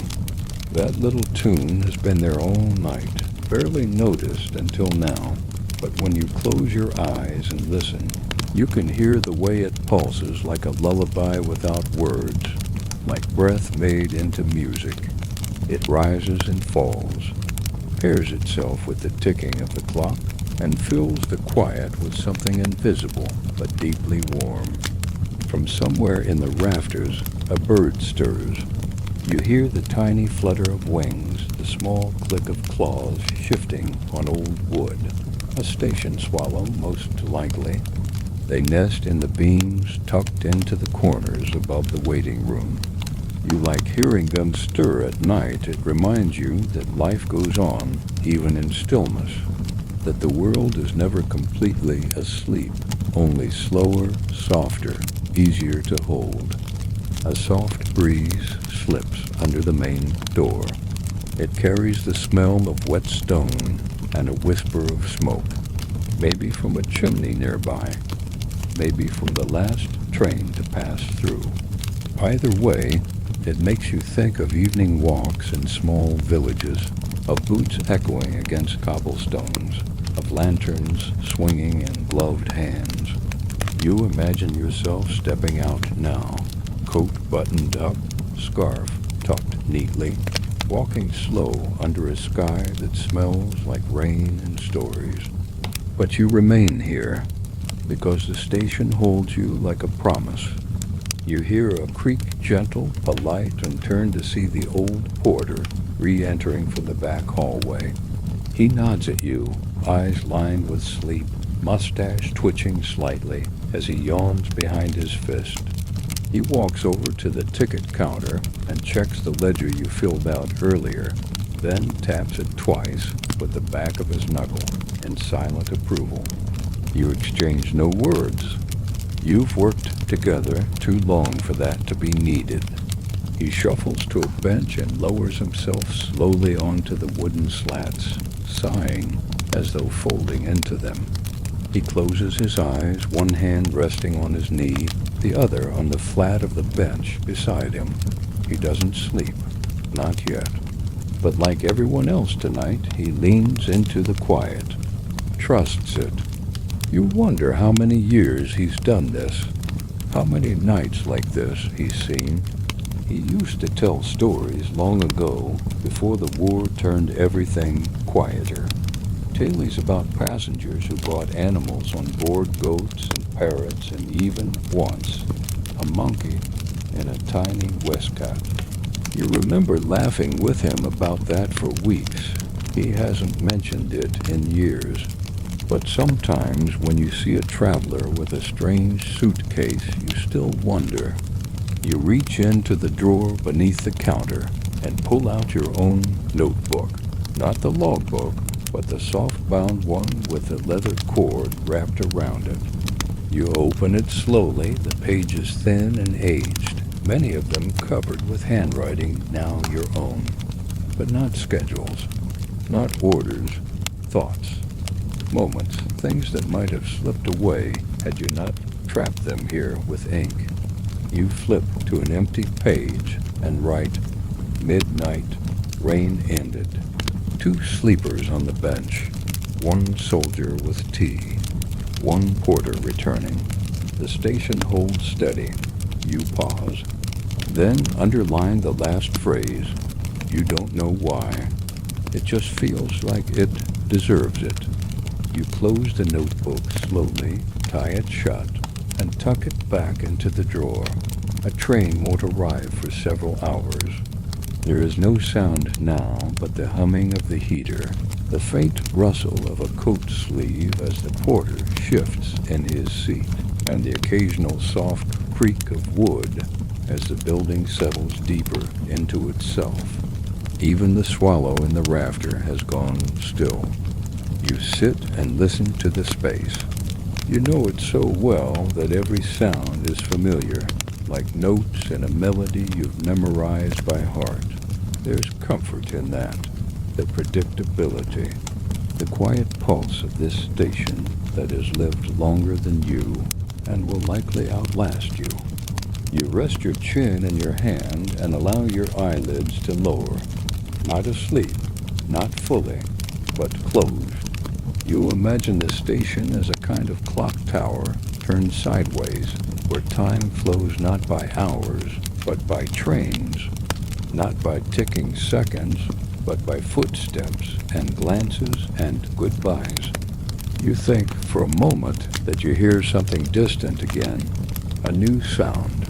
That little tune has been there all night, barely noticed until now. But when you close your eyes and listen, you can hear the way it pulses like a lullaby without words, like breath made into music. It rises and falls, pairs itself with the ticking of the clock, and fills the quiet with something invisible but deeply warm. From somewhere in the rafters, a bird stirs. You hear the tiny flutter of wings, the small click of claws shifting on old wood. A station swallow, most likely. They nest in the beams tucked into the corners above the waiting room. You like hearing them stir at night. It reminds you that life goes on, even in stillness, that the world is never completely asleep, only slower, softer, easier to hold. A soft breeze slips under the main door. It carries the smell of wet stone and a whisper of smoke, maybe from a chimney nearby, maybe from the last train to pass through. Either way, it makes you think of evening walks in small villages, of boots echoing against cobblestones, of lanterns swinging in gloved hands. You imagine yourself stepping out now, coat buttoned up, scarf tucked neatly, walking slow under a sky that smells like rain and stories. But you remain here, because the station holds you like a promise. You hear a creak, gentle, polite, and turn to see the old porter re-entering from the back hallway. He nods at you, eyes lined with sleep, mustache twitching slightly as he yawns behind his fist. He walks over to the ticket counter and checks the ledger you filled out earlier, then taps it twice with the back of his knuckle in silent approval. You exchange no words. You've worked together too long for that to be needed. He shuffles to a bench and lowers himself slowly onto the wooden slats, sighing as though folding into them. He closes his eyes, one hand resting on his knee, the other on the flat of the bench beside him. He doesn't sleep, not yet. But like everyone else tonight, he leans into the quiet, trusts it. You wonder how many years he's done this, how many nights like this he's seen. He used to tell stories long ago, before the war turned everything quieter. Tales about passengers who brought animals on board, goats and parrots, and even, once, a monkey in a tiny waistcoat. You remember laughing with him about that for weeks. He hasn't mentioned it in years. But sometimes when you see a traveler with a strange suitcase, you still wonder. You reach into the drawer beneath the counter and pull out your own notebook. Not the logbook, but the soft-bound one with the leather cord wrapped around it. You open it slowly, the pages thin and aged, many of them covered with handwriting now your own. But not schedules, not orders, thoughts, moments, things that might have slipped away had you not trapped them here with ink. You flip to an empty page and write, "Midnight, rain ended." 2 sleepers on the bench, 1 soldier with tea, 1 porter returning. The station holds steady. You pause. Then underline the last phrase. You don't know why. It just feels like it deserves it. You close the notebook slowly, tie it shut, and tuck it back into the drawer. A train won't arrive for several hours. There is no sound now but the humming of the heater, the faint rustle of a coat sleeve as the porter shifts in his seat, and the occasional soft creak of wood as the building settles deeper into itself. Even the swallow in the rafter has gone still. You sit and listen to the space. You know it so well that every sound is familiar, like notes in a melody you've memorized by heart. There's comfort in that, the predictability, the quiet pulse of this station that has lived longer than you and will likely outlast you. You rest your chin in your hand and allow your eyelids to lower. Not asleep, not fully, but closed. You imagine the station as a kind of clock tower turned sideways, where time flows not by hours, but by trains, not by ticking seconds, but by footsteps and glances and goodbyes. You think for a moment that you hear something distant again, a new sound.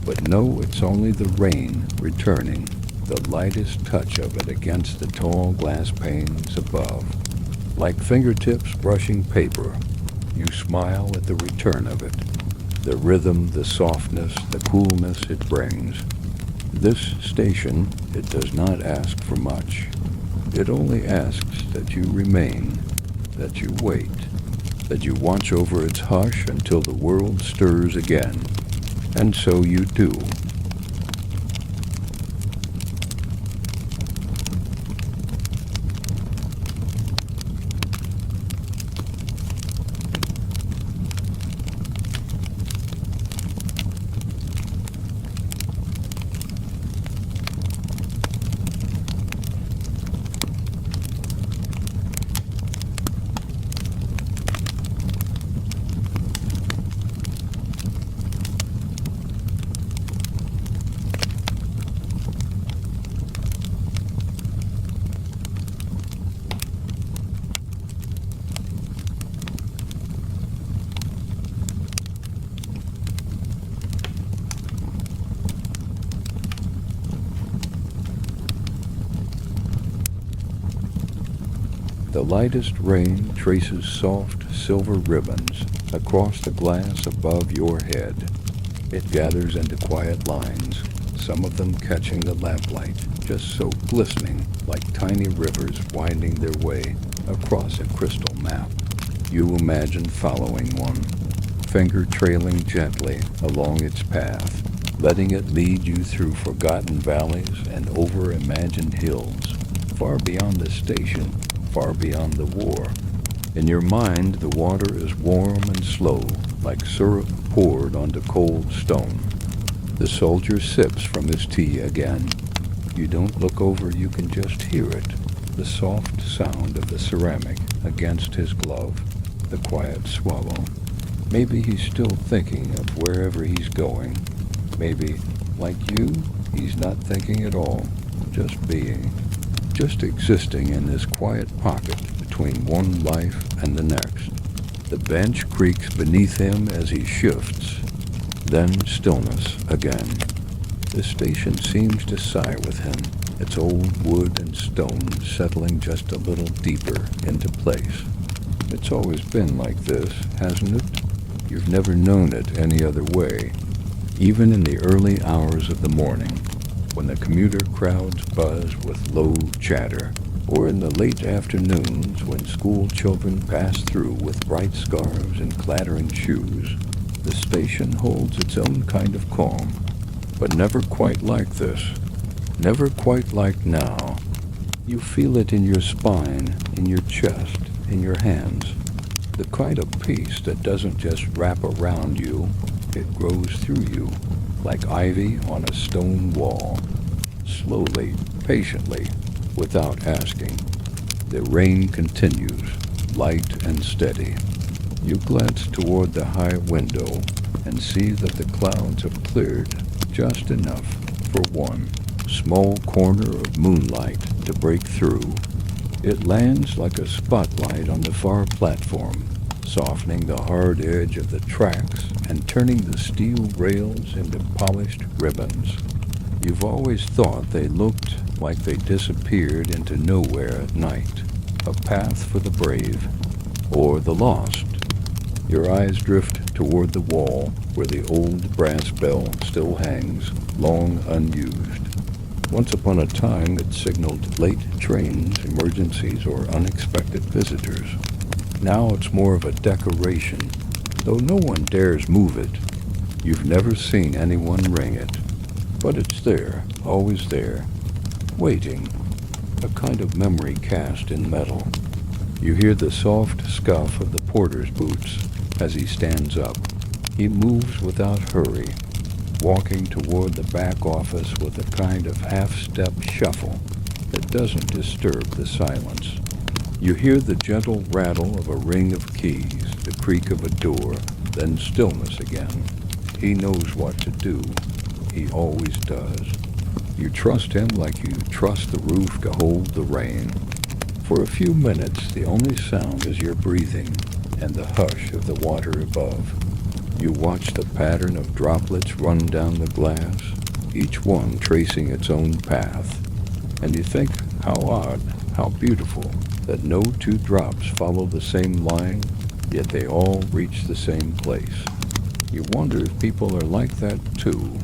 But know it's only the rain returning, the lightest touch of it against the tall glass panes above. Like fingertips brushing paper, you smile at the return of it, the rhythm, the softness, the coolness it brings. This station, it does not ask for much. It only asks that you remain, that you wait, that you watch over its hush until the world stirs again. And so you do. The lightest rain traces soft silver ribbons across the glass above your head. It gathers into quiet lines, some of them catching the lamplight, just so glistening like tiny rivers winding their way across a crystal map. You imagine following one, finger trailing gently along its path, letting it lead you through forgotten valleys and over imagined hills, far beyond the station, far beyond the war. In your mind, the water is warm and slow, like syrup poured onto cold stone. The soldier sips from his tea again. You don't look over, you can just hear it, the soft sound of the ceramic against his glove, the quiet swallow. Maybe he's still thinking of wherever he's going. Maybe, like you, he's not thinking at all, just being. Just existing in this quiet pocket between one life and the next. The bench creaks beneath him as he shifts, then stillness again. The station seems to sigh with him, its old wood and stone settling just a little deeper into place. It's always been like this, hasn't it? You've never known it any other way, even in the early hours of the morning, when the commuter crowds buzz with low chatter, or in the late afternoons when school children pass through with bright scarves and clattering shoes. The station holds its own kind of calm, but never quite like this, never quite like now. You feel it in your spine, in your chest, in your hands, the kind of peace that doesn't just wrap around you, it grows through you, like ivy on a stone wall, slowly, patiently, without asking. The rain continues, light and steady. You glance toward the high window and see that the clouds have cleared just enough for one small corner of moonlight to break through. It lands like a spotlight on the far platform, softening the hard edge of the tracks and turning the steel rails into polished ribbons. You've always thought they looked like they disappeared into nowhere at night, a path for the brave, or the lost. Your eyes drift toward the wall where the old brass bell still hangs, long unused. Once upon a time it signaled late trains, emergencies, or unexpected visitors. Now it's more of a decoration, though no one dares move it. You've never seen anyone ring it, but it's there, always there, waiting, a kind of memory cast in metal. You hear the soft scuff of the porter's boots as he stands up. He moves without hurry, walking toward the back office with a kind of half-step shuffle that doesn't disturb the silence. You hear the gentle rattle of a ring of keys, the creak of a door, then stillness again. He knows what to do. He always does. You trust him like you trust the roof to hold the rain. For a few minutes, the only sound is your breathing and the hush of the water above. You watch the pattern of droplets run down the glass, each one tracing its own path, and you think how odd, how beautiful, that no two drops follow the same line, yet they all reach the same place. You wonder if people are like that too.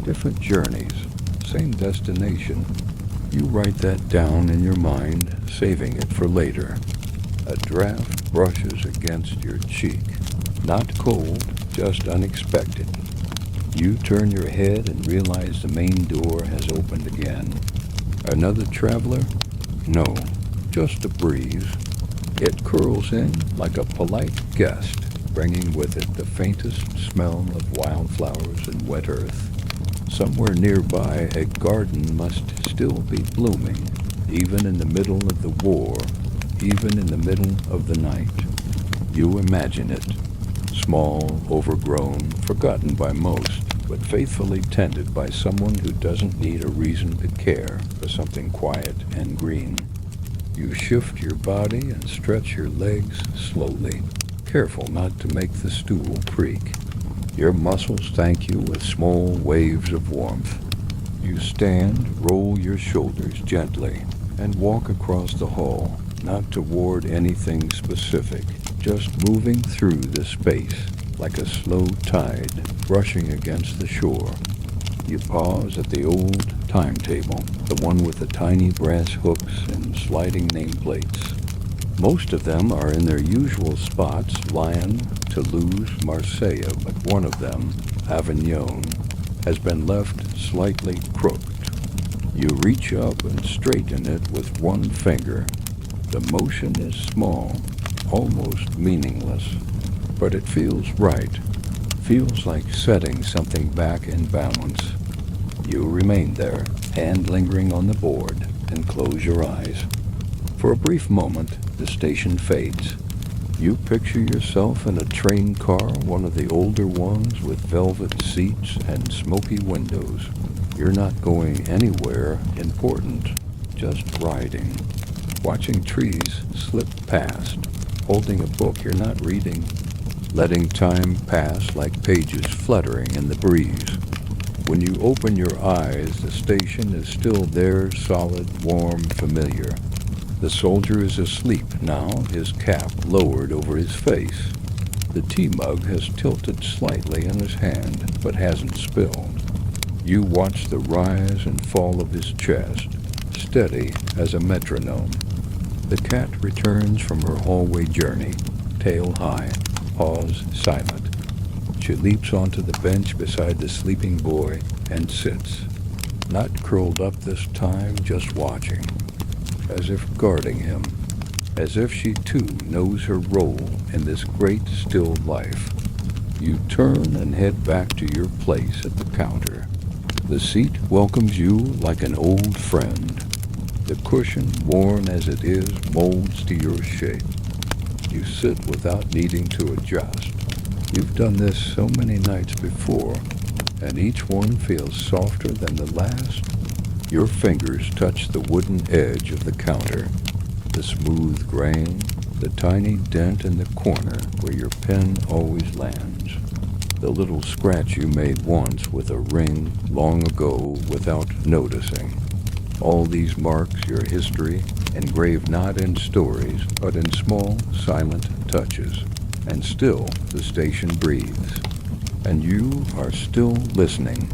Different journeys, same destination. You write that down in your mind, saving it for later. A draft brushes against your cheek. Not cold, just unexpected. You turn your head and realize the main door has opened again. Another traveler? No, just a breeze. It curls in like a polite guest, bringing with it the faintest smell of wildflowers and wet earth. Somewhere nearby, a garden must still be blooming, even in the middle of the war, even in the middle of the night. You imagine it. Small, overgrown, forgotten by most, but faithfully tended by someone who doesn't need a reason to care for something quiet and green. You shift your body and stretch your legs slowly, careful not to make the stool creak. Your muscles thank you with small waves of warmth. You stand, roll your shoulders gently, and walk across the hall, not toward anything specific, just moving through the space like a slow tide brushing against the shore. You pause at the old timetable, the one with the tiny brass hooks and sliding nameplates. Most of them are in their usual spots, Lyon, Toulouse, Marseille, but one of them, Avignon, has been left slightly crooked. You reach up and straighten it with one finger. The motion is small, almost meaningless, but it feels right. Feels like setting something back in balance. You remain there, hand lingering on the board, and close your eyes. For a brief moment, the station fades. You picture yourself in a train car, one of the older ones with velvet seats and smoky windows. You're not going anywhere important, just riding. Watching trees slip past, holding a book you're not reading, letting time pass like pages fluttering in the breeze. When you open your eyes, the station is still there, solid, warm, familiar. The soldier is asleep now, his cap lowered over his face. The tea mug has tilted slightly in his hand, but hasn't spilled. You watch the rise and fall of his chest, steady as a metronome. The cat returns from her hallway journey, tail high, paws silent. She leaps onto the bench beside the sleeping boy and sits, not curled up this time, just watching, as if guarding him, as if she too knows her role in this great still life. You turn and head back to your place at the counter. The seat welcomes you like an old friend. The cushion, worn as it is, molds to your shape. You sit without needing to adjust. You've done this so many nights before, and each one feels softer than the last. Your fingers touch the wooden edge of the counter, the smooth grain, the tiny dent in the corner where your pen always lands, the little scratch you made once with a ring long ago without noticing. All these marks your history, engraved not in stories, but in small, silent touches. And still the station breathes, and you are still listening.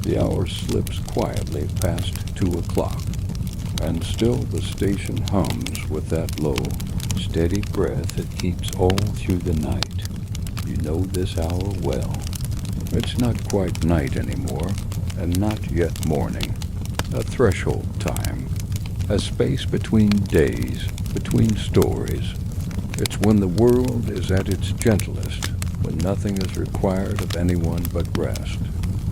The hour slips quietly past 2 o'clock, and still the station hums with that low, steady breath it keeps all through the night. You know this hour well. It's not quite night anymore, and not yet morning. A threshold time, a space between days, between stories. It's when the world is at its gentlest, when nothing is required of anyone but rest.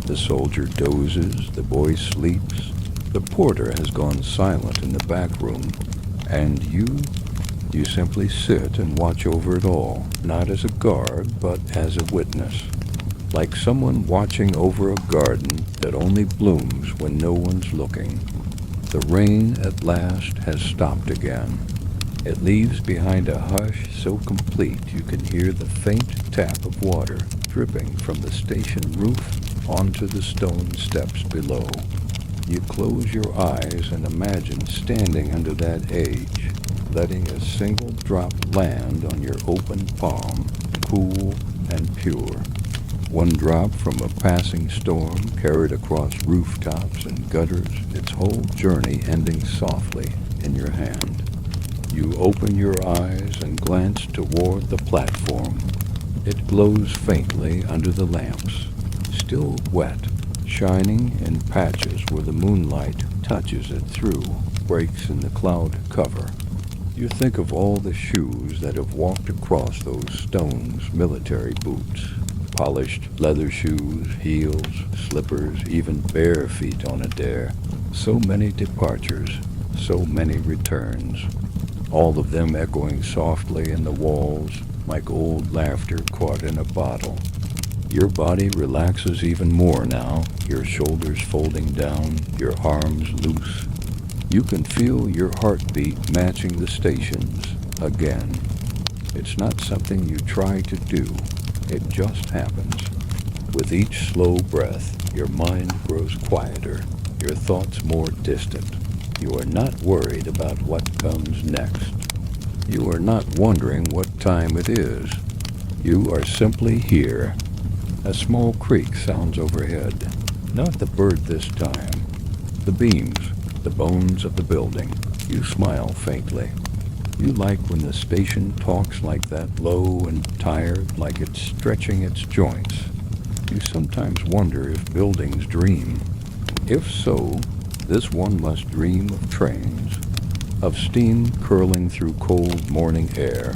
The soldier dozes, the boy sleeps, The porter has gone silent in the back room, and you simply sit and watch over it all, not as a guard, but as a witness, like someone watching over a garden that only blooms when no one's looking. The rain at last has stopped again. It leaves behind a hush so complete you can hear the faint tap of water dripping from the station roof onto the stone steps below. You close your eyes and imagine standing under that edge, letting a single drop land on your open palm, cool and pure. One drop from a passing storm carried across rooftops and gutters, its whole journey ending softly in your hand. You open your eyes and glance toward the platform. It glows faintly under the lamps, still wet, shining in patches where the moonlight touches it through breaks in the cloud cover. You think of all the shoes that have walked across those stones, military boots, polished leather shoes, heels, slippers, even bare feet on a dare. So many departures, so many returns, all of them echoing softly in the walls like old laughter caught in a bottle. Your body relaxes even more now, your shoulders folding down, your arms loose. You can feel your heartbeat matching the stations again. It's not something you try to do, it just happens. With each slow breath, your mind grows quieter, your thoughts more distant. You are not worried about what comes next. You are not wondering what time it is. You are simply here. A small creak sounds overhead. Not the bird this time. The beams, the bones of the building. You smile faintly. You like when the station talks like that, low and tired, like it's stretching its joints. You sometimes wonder if buildings dream. If so, this one must dream of trains, of steam curling through cold morning air,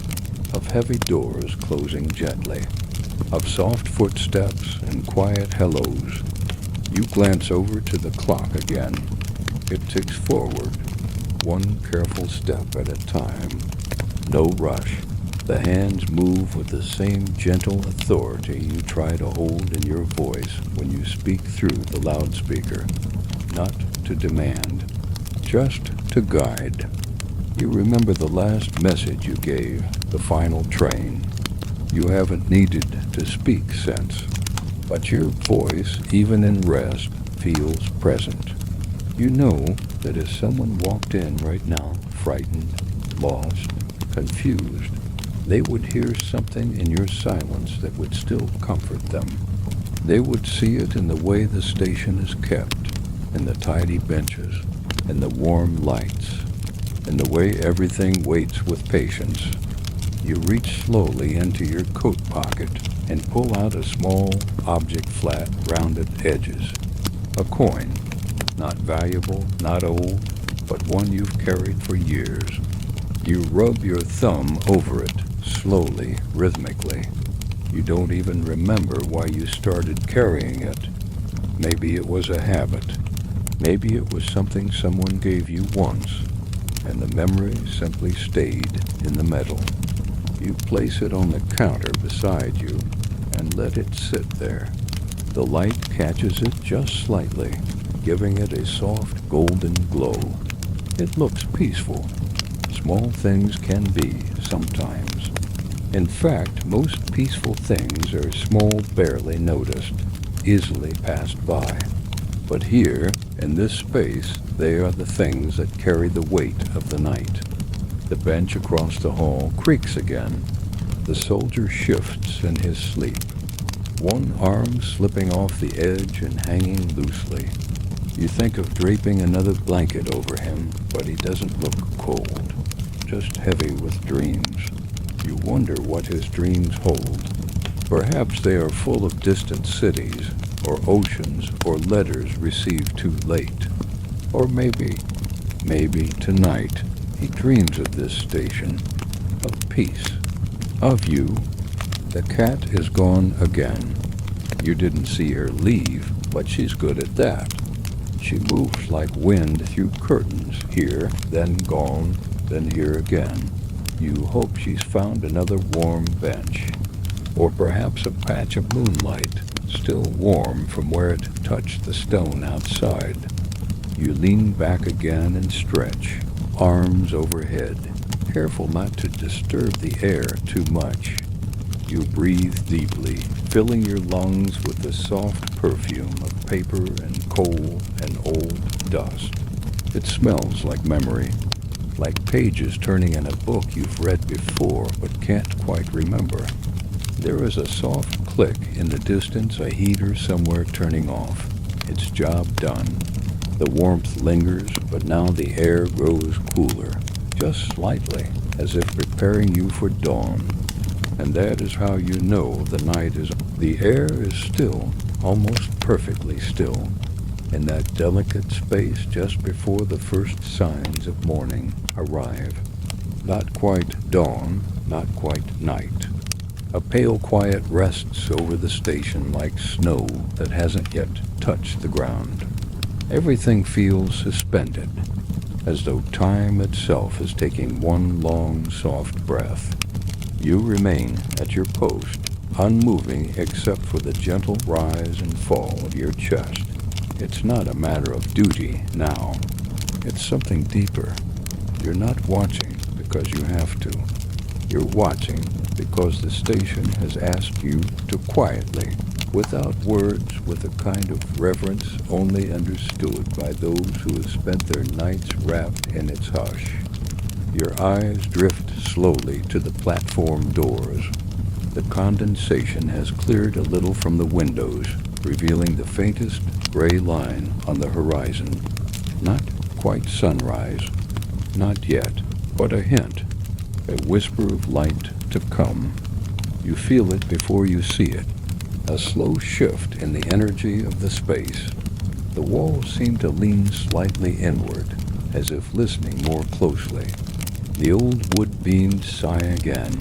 of heavy doors closing gently, of soft footsteps and quiet hellos. You glance over to the clock again. It ticks forward, one careful step at a time. No rush. The hands move with the same gentle authority you try to hold in your voice when you speak through the loudspeaker. Not to demand, just to guide. You remember the last message you gave, the final train. You haven't needed to speak since, but your voice, even in rest, feels present. You know that if someone walked in right now, frightened, lost, confused, they would hear something in your silence that would still comfort them. They would see it in the way the station is kept, in the tidy benches, in the warm lights, in the way everything waits with patience. You reach slowly into your coat pocket and pull out a small object, flat, rounded edges. A coin, not valuable, not old, but one you've carried for years. You rub your thumb over it, slowly, rhythmically. You don't even remember why you started carrying it. Maybe it was a habit. Maybe it was something someone gave you once, and the memory simply stayed in the metal. You place it on the counter beside you and let it sit there. The light catches it just slightly, giving it a soft golden glow. It looks peaceful. Small things can be sometimes. In fact, most peaceful things are small, barely noticed, easily passed by. But here, in this space, they are the things that carry the weight of the night. The bench across the hall creaks again. The soldier shifts in his sleep, one arm slipping off the edge and hanging loosely. You think of draping another blanket over him, but he doesn't look cold, just heavy with dreams. You wonder what his dreams hold. Perhaps they are full of distant cities, or oceans, or letters received too late. Or maybe tonight, he dreams of this station, of peace, of you. The cat is gone again. You didn't see her leave, but she's good at that. She moves like wind through curtains, here, then gone, then here again. You hope she's found another warm bench, or perhaps a patch of moonlight, still warm from where it touched the stone outside. You lean back again and stretch, arms overhead, careful not to disturb the air too much. You breathe deeply, filling your lungs with the soft perfume of paper and coal and old dust. It smells like memory, like pages turning in a book you've read before but can't quite remember. There is a soft click in the distance, a heater somewhere turning off. Its job done. The warmth lingers, but now the air grows cooler, just slightly, as if preparing you for dawn. And that is how you know the night is. The air is still, almost perfectly still, in that delicate space just before the first signs of morning arrive. Not quite dawn, not quite night. A pale quiet rests over the station like snow that hasn't yet touched the ground. Everything feels suspended, as though time itself is taking one long, soft breath. You remain at your post, unmoving except for the gentle rise and fall of your chest. It's not a matter of duty now. It's something deeper. You're not watching because you have to. You're watching because the station has asked you to quietly, without words, with a kind of reverence only understood by those who have spent their nights wrapped in its hush. Your eyes drift slowly to the platform doors. The condensation has cleared a little from the windows, revealing the faintest gray line on the horizon. Not quite sunrise, not yet, but a hint, a whisper of light to come. You feel it before you see it, a slow shift in the energy of the space. The walls seem to lean slightly inward, as if listening more closely. The old wood beams sigh again,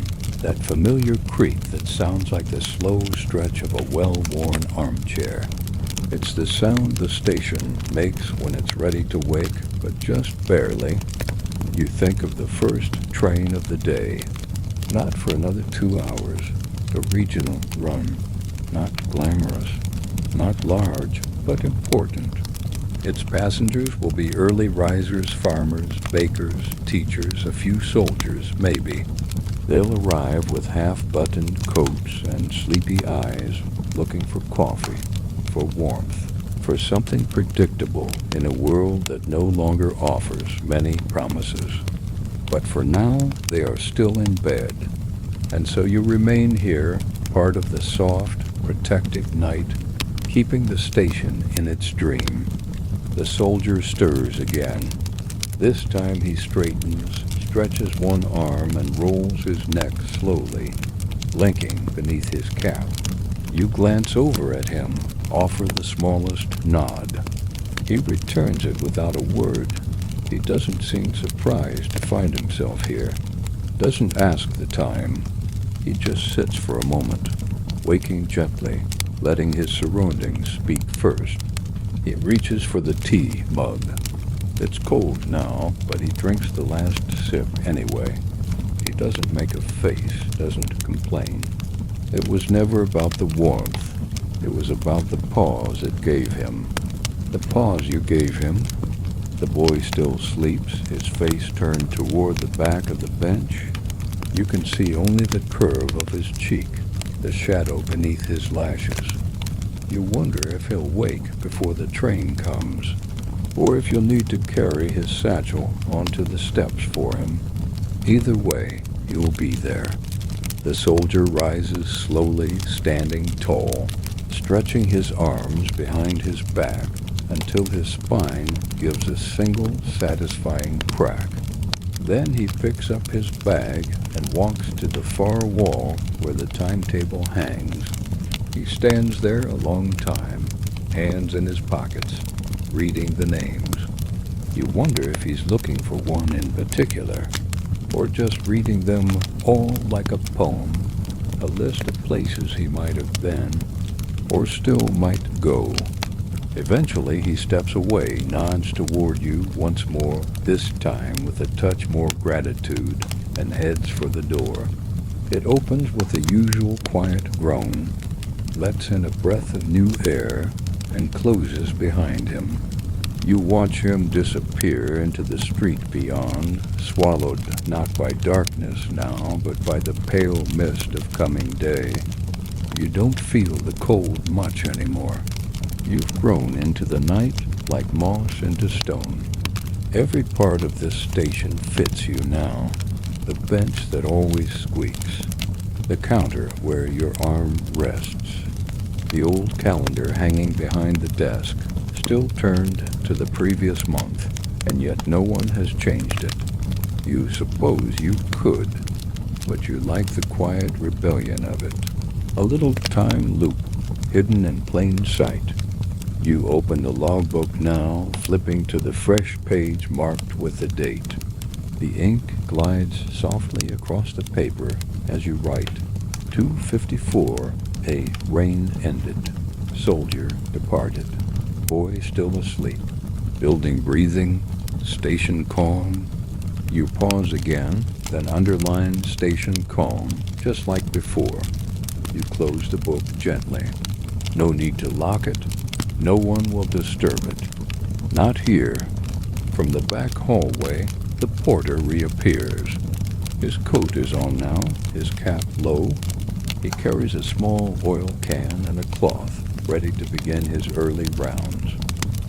that familiar creak that sounds like the slow stretch of a well-worn armchair. It's the sound the station makes when it's ready to wake, but just barely. You think of the first train of the day, not for another 2 hours, a regional run, not glamorous, not large, but important. Its passengers will be early risers, farmers, bakers, teachers, a few soldiers, maybe. They'll arrive with half-buttoned coats and sleepy eyes, looking for coffee, for warmth, for something predictable in a world that no longer offers many promises. But for now, they are still in bed, and so you remain here, part of the soft, protective night, keeping the station in its dream. The soldier stirs again. This time he straightens, stretches one arm, and rolls his neck slowly, blinking beneath his cap. You glance over at him, offer the smallest nod. He returns it without a word. He doesn't seem surprised to find himself here. Doesn't ask the time. He just sits for a moment, waking gently, letting his surroundings speak first. He reaches for the tea mug. It's cold now, but he drinks the last sip anyway. He doesn't make a face, doesn't complain. It was never about the warmth. It was about the pause it gave him. The pause you gave him. The boy still sleeps, his face turned toward the back of the bench. You can see only the curve of his cheek, the shadow beneath his lashes. You wonder if he'll wake before the train comes, or if you'll need to carry his satchel onto the steps for him. Either way, you'll be there. The soldier rises slowly, standing tall, stretching his arms behind his back until his spine gives a single satisfying crack. Then he picks up his bag and walks to the far wall where the timetable hangs. He stands there a long time, hands in his pockets, reading the names. You wonder if he's looking for one in particular, or just reading them all like a poem, a list of places he might have been, or still might go. Eventually, he steps away, nods toward you once more, this time with a touch more gratitude, and heads for the door. It opens with the usual quiet groan, lets in a breath of new air, and closes behind him. You watch him disappear into the street beyond, swallowed not by darkness now, but by the pale mist of coming day. You don't feel the cold much anymore. You've grown into the night like moss into stone. Every part of this station fits you now. The bench that always squeaks. The counter where your arm rests. The old calendar hanging behind the desk, still turned to the previous month, and yet no one has changed it. You suppose you could, but you like the quiet rebellion of it. A little time loop, hidden in plain sight. You open the logbook now, flipping to the fresh page marked with the date. The ink glides softly across the paper as you write. 2:54, a rain ended. Soldier departed. Boy still asleep. Building breathing. Station calm. You pause again, then underline station calm, just like before. You close the book gently. No need to lock it. No one will disturb it. Not here. From the back hallway, the porter reappears. His coat is on now, his cap low. He carries a small oil can and a cloth, ready to begin his early rounds.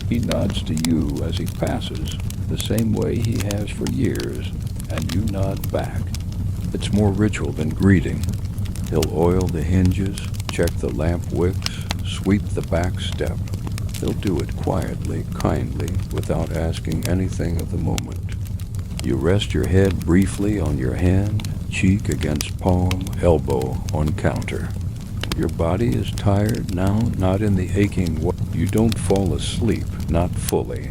He nods to you as he passes, the same way he has for years, and you nod back. It's more ritual than greeting. He'll oil the hinges, check the lamp wicks, sweep the back step. He'll do it quietly, kindly, without asking anything of the moment. You rest your head briefly on your hand, cheek against palm, elbow on counter. Your body is tired now, not in the aching way. You don't fall asleep, not fully.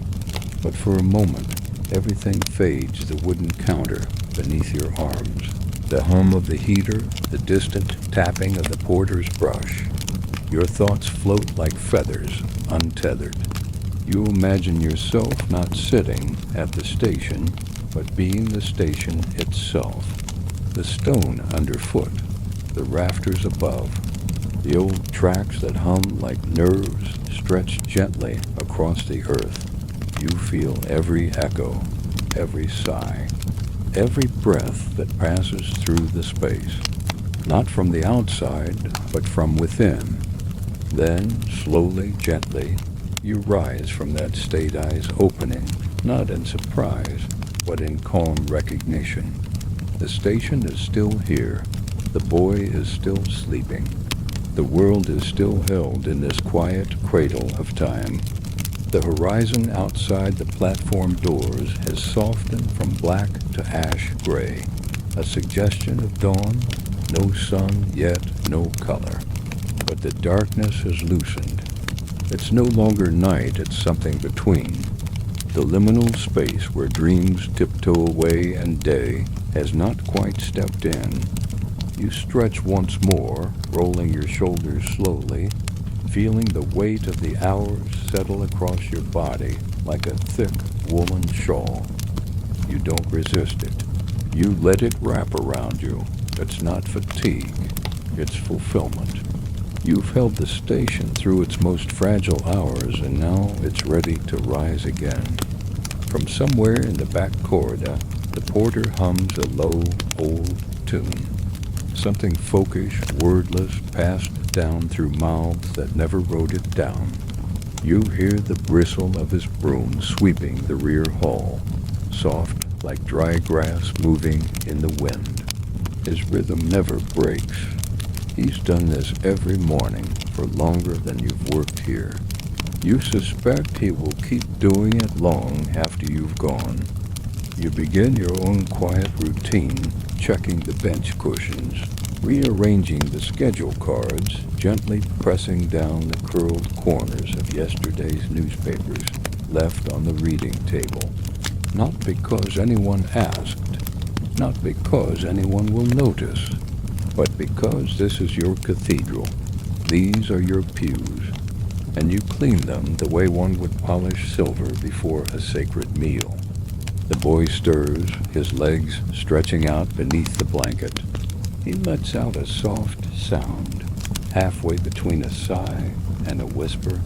But for a moment, everything fades to the wooden counter beneath your arms. The hum of the heater, the distant tapping of the porter's brush. Your thoughts float like feathers, untethered. You imagine yourself not sitting at the station, but being the station itself. The stone underfoot, the rafters above, the old tracks that hum like nerves stretched gently across the earth. You feel every echo, every sigh, every breath that passes through the space, not from the outside, but from within. Then, slowly, gently, you rise from that state eyes opening, not in surprise, but in calm recognition. The station is still here. The boy is still sleeping. The world is still held in this quiet cradle of time. The horizon outside the platform doors has softened from black to ash gray, a suggestion of dawn, no sun yet, no color. But the darkness has loosened. It's no longer night, it's something between. The liminal space where dreams tiptoe away and day has not quite stepped in. You stretch once more, rolling your shoulders slowly, feeling the weight of the hours settle across your body like a thick woolen shawl. You don't resist it. You let it wrap around you. It's not fatigue, it's fulfillment. You've held the station through its most fragile hours, and now it's ready to rise again. From somewhere in the back corridor, the porter hums a low, old tune. Something folkish, wordless, passed down through mouths that never wrote it down. You hear the bristle of his broom sweeping the rear hall, soft like dry grass moving in the wind. His rhythm never breaks. He's done this every morning for longer than you've worked here. You suspect he will keep doing it long after you've gone. You begin your own quiet routine, checking the bench cushions, rearranging the schedule cards, gently pressing down the curled corners of yesterday's newspapers left on the reading table. Not because anyone asked, not because anyone will notice, but because this is your cathedral. These are your pews. and you clean them the way one would polish silver before a sacred meal. The boy stirs, his legs stretching out beneath the blanket. He lets out a soft sound, halfway between a sigh and a whisper.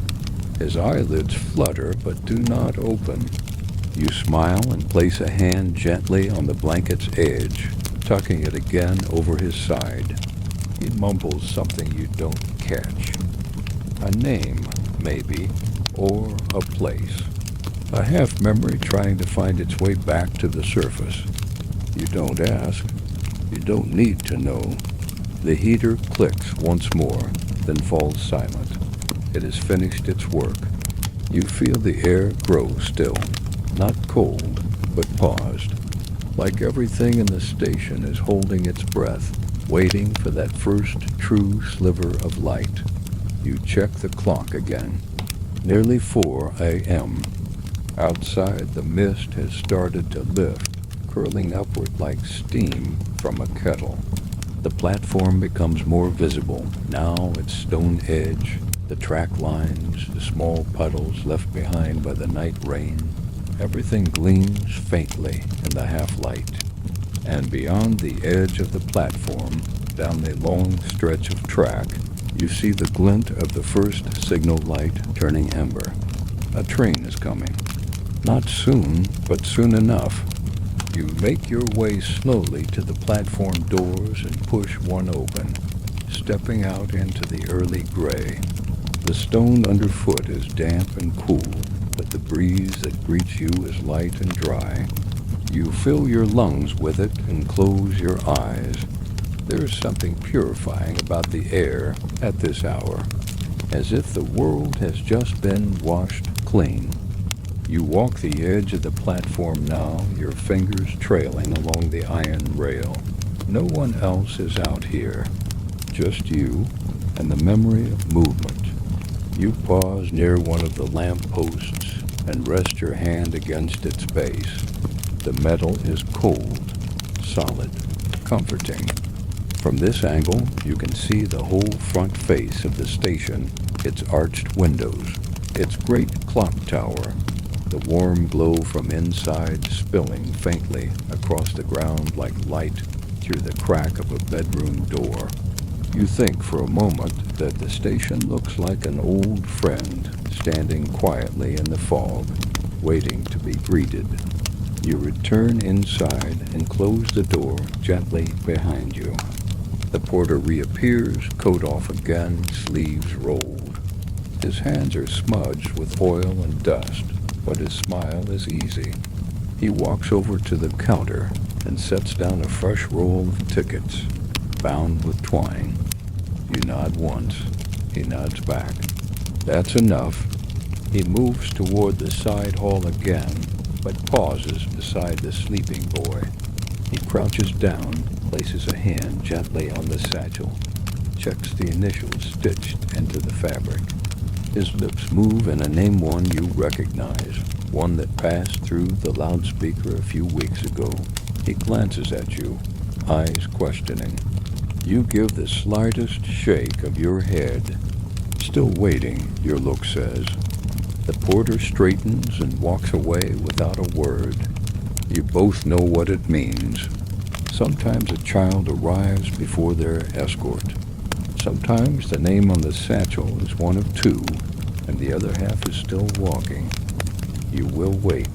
His eyelids flutter but do not open. You smile and place a hand gently on the blanket's edge, tucking it again over his side. He mumbles something you don't catch. A name, maybe, or a place. A half-memory trying to find its way back to the surface. You don't ask. You don't need to know. The heater clicks once more, then falls silent. It has finished its work. You feel the air grow still, not cold, but paused. Like everything in the station is holding its breath, waiting for that first true sliver of light. You check the clock again. Nearly 4 a.m. Outside, the mist has started to lift, curling upward like steam from a kettle. The platform becomes more visible. Now its stone edge, the track lines, the small puddles left behind by the night rain. Everything gleams faintly in the half-light. And beyond the edge of the platform, down the long stretch of track, you see the glint of the first signal light turning ember. A train is coming. Not soon, but soon enough. You make your way slowly to the platform doors and push one open, stepping out into the early gray. The stone underfoot is damp and cool, but the breeze that greets you is light and dry. You fill your lungs with it and close your eyes. There is something purifying about the air at this hour, as if the world has just been washed clean. You walk the edge of the platform now, your fingers trailing along the iron rail. No one else is out here, just you and the memory of movement. You pause near one of the lamp posts and rest your hand against its base. The metal is cold, solid, comforting. From this angle, you can see the whole front face of the station, its arched windows, its great clock tower, the warm glow from inside spilling faintly across the ground like light through the crack of a bedroom door. You think for a moment that the station looks like an old friend standing quietly in the fog, waiting to be greeted. You return inside and close the door gently behind you. The porter reappears, coat off again, sleeves rolled. His hands are smudged with oil and dust, but his smile is easy. He walks over to the counter and sets down a fresh roll of tickets, bound with twine. You nod once. He nods back. That's enough. He moves toward the side hall again, but pauses beside the sleeping boy. He crouches down, places a hand gently on the satchel, checks the initials stitched into the fabric. His lips move in a name one you recognize, one that passed through the loudspeaker a few weeks ago. He glances at you, eyes questioning. You give the slightest shake of your head. Still waiting, your look says. The porter straightens and walks away without a word. You both know what it means. Sometimes a child arrives before their escort. Sometimes the name on the satchel is one of two, and the other half is still walking. You will wait.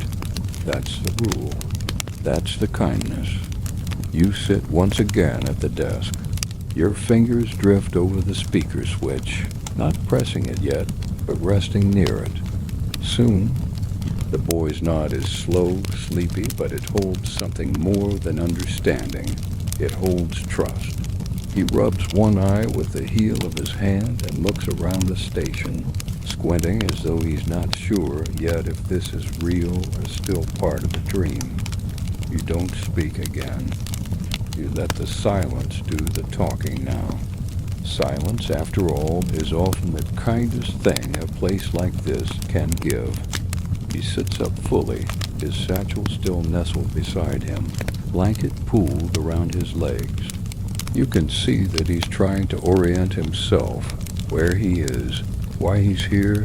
That's the rule. That's the kindness. You sit once again at the desk. Your fingers drift over the speaker switch, not pressing it yet, but resting near it. Soon, the boy's nod is slow, sleepy, but it holds something more than understanding. It holds trust. He rubs one eye with the heel of his hand and looks around the station, squinting as though he's not sure yet if this is real or still part of a dream. You don't speak again. You let the silence do the talking now. Silence, after all, is often the kindest thing a place like this can give. He sits up fully, his satchel still nestled beside him, blanket pooled around his legs. You can see that he's trying to orient himself, where he is, why he's here,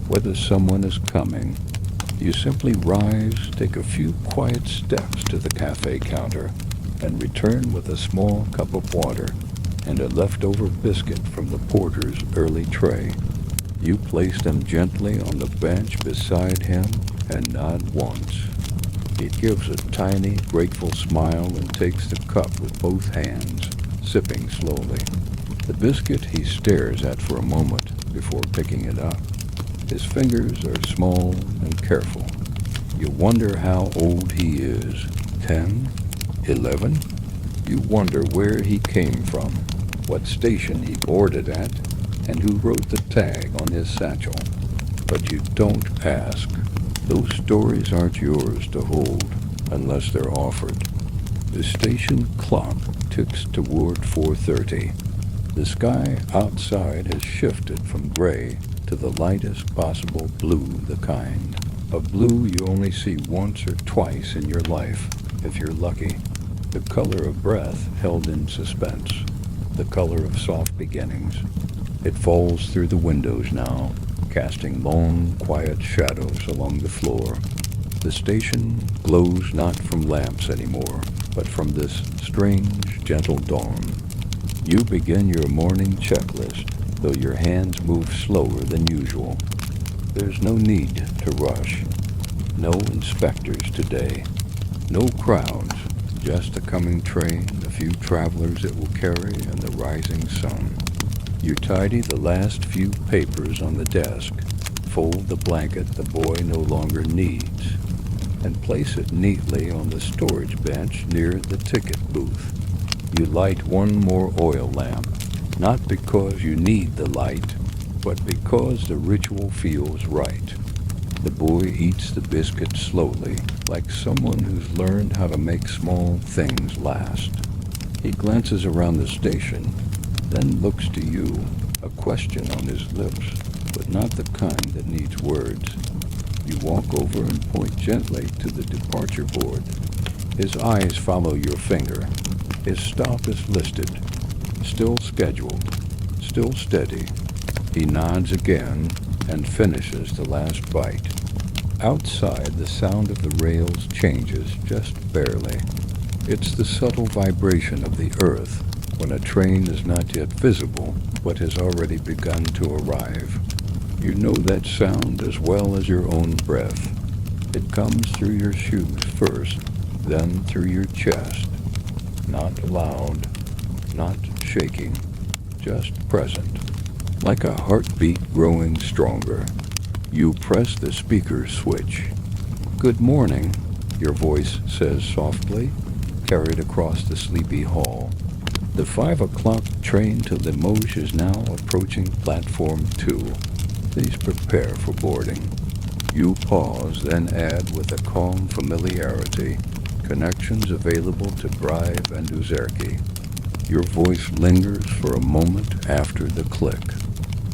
whether someone is coming. You simply rise, take a few quiet steps to the cafe counter, and return with a small cup of water and a leftover biscuit from the porter's early tray. You place them gently on the bench beside him and nod once. He gives a tiny, grateful smile and takes the cup with both hands, sipping slowly. The biscuit he stares at for a moment before picking it up. His fingers are small and careful. You wonder how old he is. 10? 11? You wonder where he came from, what station he boarded at, and who wrote the tag on his satchel. But you don't ask. Those stories aren't yours to hold unless they're offered. The station clock ticks toward 4:30. The sky outside has shifted from gray to the lightest possible blue, the kind of blue you only see once or twice in your life, if you're lucky. The color of breath held in suspense, the color of soft beginnings. It falls through the windows now, casting long, quiet shadows along the floor. The station glows not from lamps anymore, but from this strange, gentle dawn. You begin your morning checklist, though your hands move slower than usual. There's no need to rush. No inspectors today. No crowds, just a coming train, a few travelers it will carry, and the rising sun. You tidy the last few papers on the desk, fold the blanket the boy no longer needs, and place it neatly on the storage bench near the ticket booth. You light one more oil lamp, not because you need the light, but because the ritual feels right. The boy eats the biscuit slowly, like someone who's learned how to make small things last. He glances around the station, then looks to you, a question on his lips, but not the kind that needs words. You walk over and point gently to the departure board. His eyes follow your finger. His stop is listed, still scheduled, still steady. He nods again and finishes the last bite. Outside, the sound of the rails changes just barely. It's the subtle vibration of the earth when a train is not yet visible but has already begun to arrive. You know that sound as well as your own breath. It comes through your shoes first, then through your chest. Not loud, not shaking, just present, like a heartbeat growing stronger. You press the speaker switch. "Good morning," your voice says softly, carried across the sleepy hall. The 5 o'clock train to Limoges is now approaching platform 2. Please prepare for boarding. You pause, then add with a calm familiarity, "Connections available to Brive and Uzerki." Your voice lingers for a moment after the click.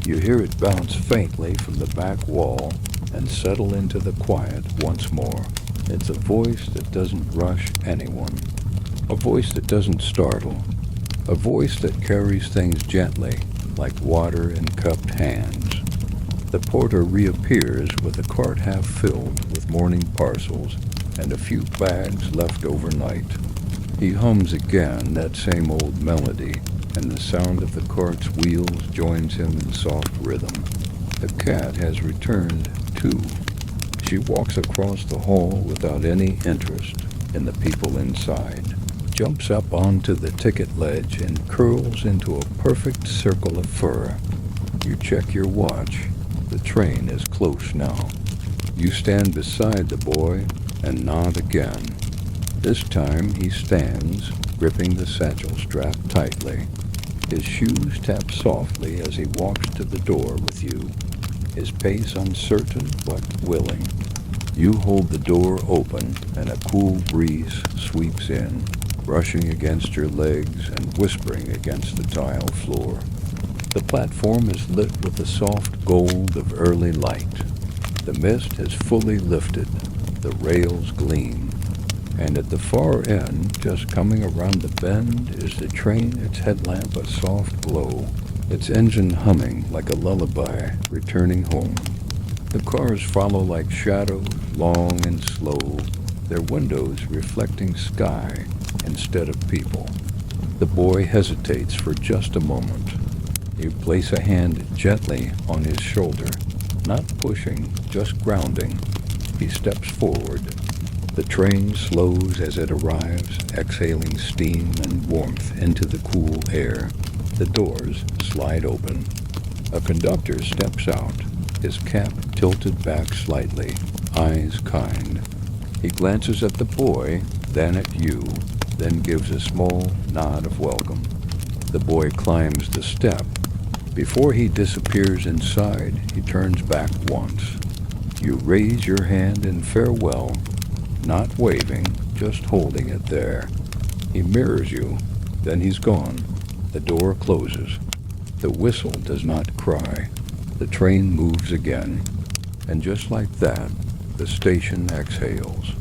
You hear it bounce faintly from the back wall and settle into the quiet once more. It's a voice that doesn't rush anyone. A voice that doesn't startle. A voice that carries things gently, like water in cupped hands. The porter reappears with a cart half filled with morning parcels and a few bags left overnight. He hums again that same old melody, and the sound of the cart's wheels joins him in soft rhythm. The cat has returned, too. She walks across the hall without any interest in the people inside, jumps up onto the ticket ledge and curls into a perfect circle of fur. You check your watch. The train is close now. You stand beside the boy and nod again. This time he stands, gripping the satchel strap tightly. His shoes tap softly as he walks to the door with you, his pace uncertain but willing. You hold the door open and a cool breeze sweeps in, brushing against your legs and whispering against the tile floor. The platform is lit with the soft gold of early light. The mist has fully lifted, the rails gleam, and at the far end, just coming around the bend, is the train, its headlamp a soft glow. its engine humming like a lullaby returning home. The cars follow like shadows, long and slow, their windows reflecting sky instead of people. The boy hesitates for just a moment. You place a hand gently on his shoulder, not pushing, just grounding. He steps forward. The train slows as it arrives, exhaling steam and warmth into the cool air. The doors slide open. A conductor steps out, his cap tilted back slightly, eyes kind. He glances at the boy, then at you, then gives a small nod of welcome. The boy climbs the step. Before he disappears inside, he turns back once. You raise your hand in farewell, not waving, just holding it there. He mirrors you, then he's gone. The door closes. The whistle does not cry. The train moves again. And just like that, the station exhales.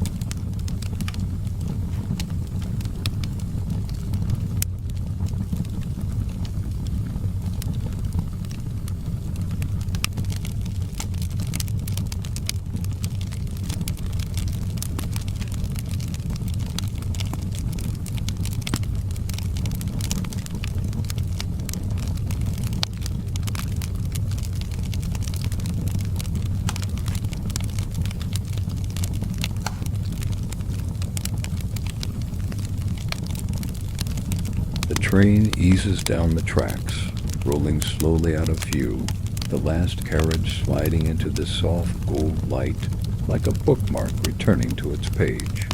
The train eases down the tracks, rolling slowly out of view, the last carriage sliding into the soft gold light like a bookmark returning to its page.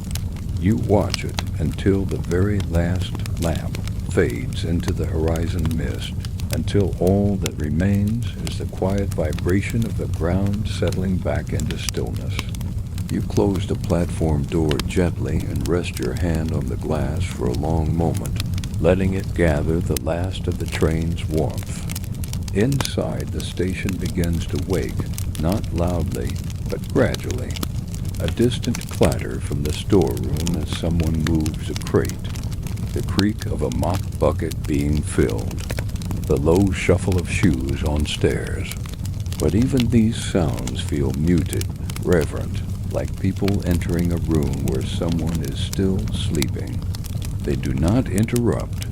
You watch it until the very last lamp fades into the horizon mist, until all that remains is the quiet vibration of the ground settling back into stillness. You close the platform door gently and rest your hand on the glass for a long moment, letting it gather the last of the train's warmth. Inside, the station begins to wake, not loudly, but gradually. A distant clatter from the storeroom as someone moves a crate, the creak of a mop bucket being filled, the low shuffle of shoes on stairs. But even these sounds feel muted, reverent, like people entering a room where someone is still sleeping. They do not interrupt.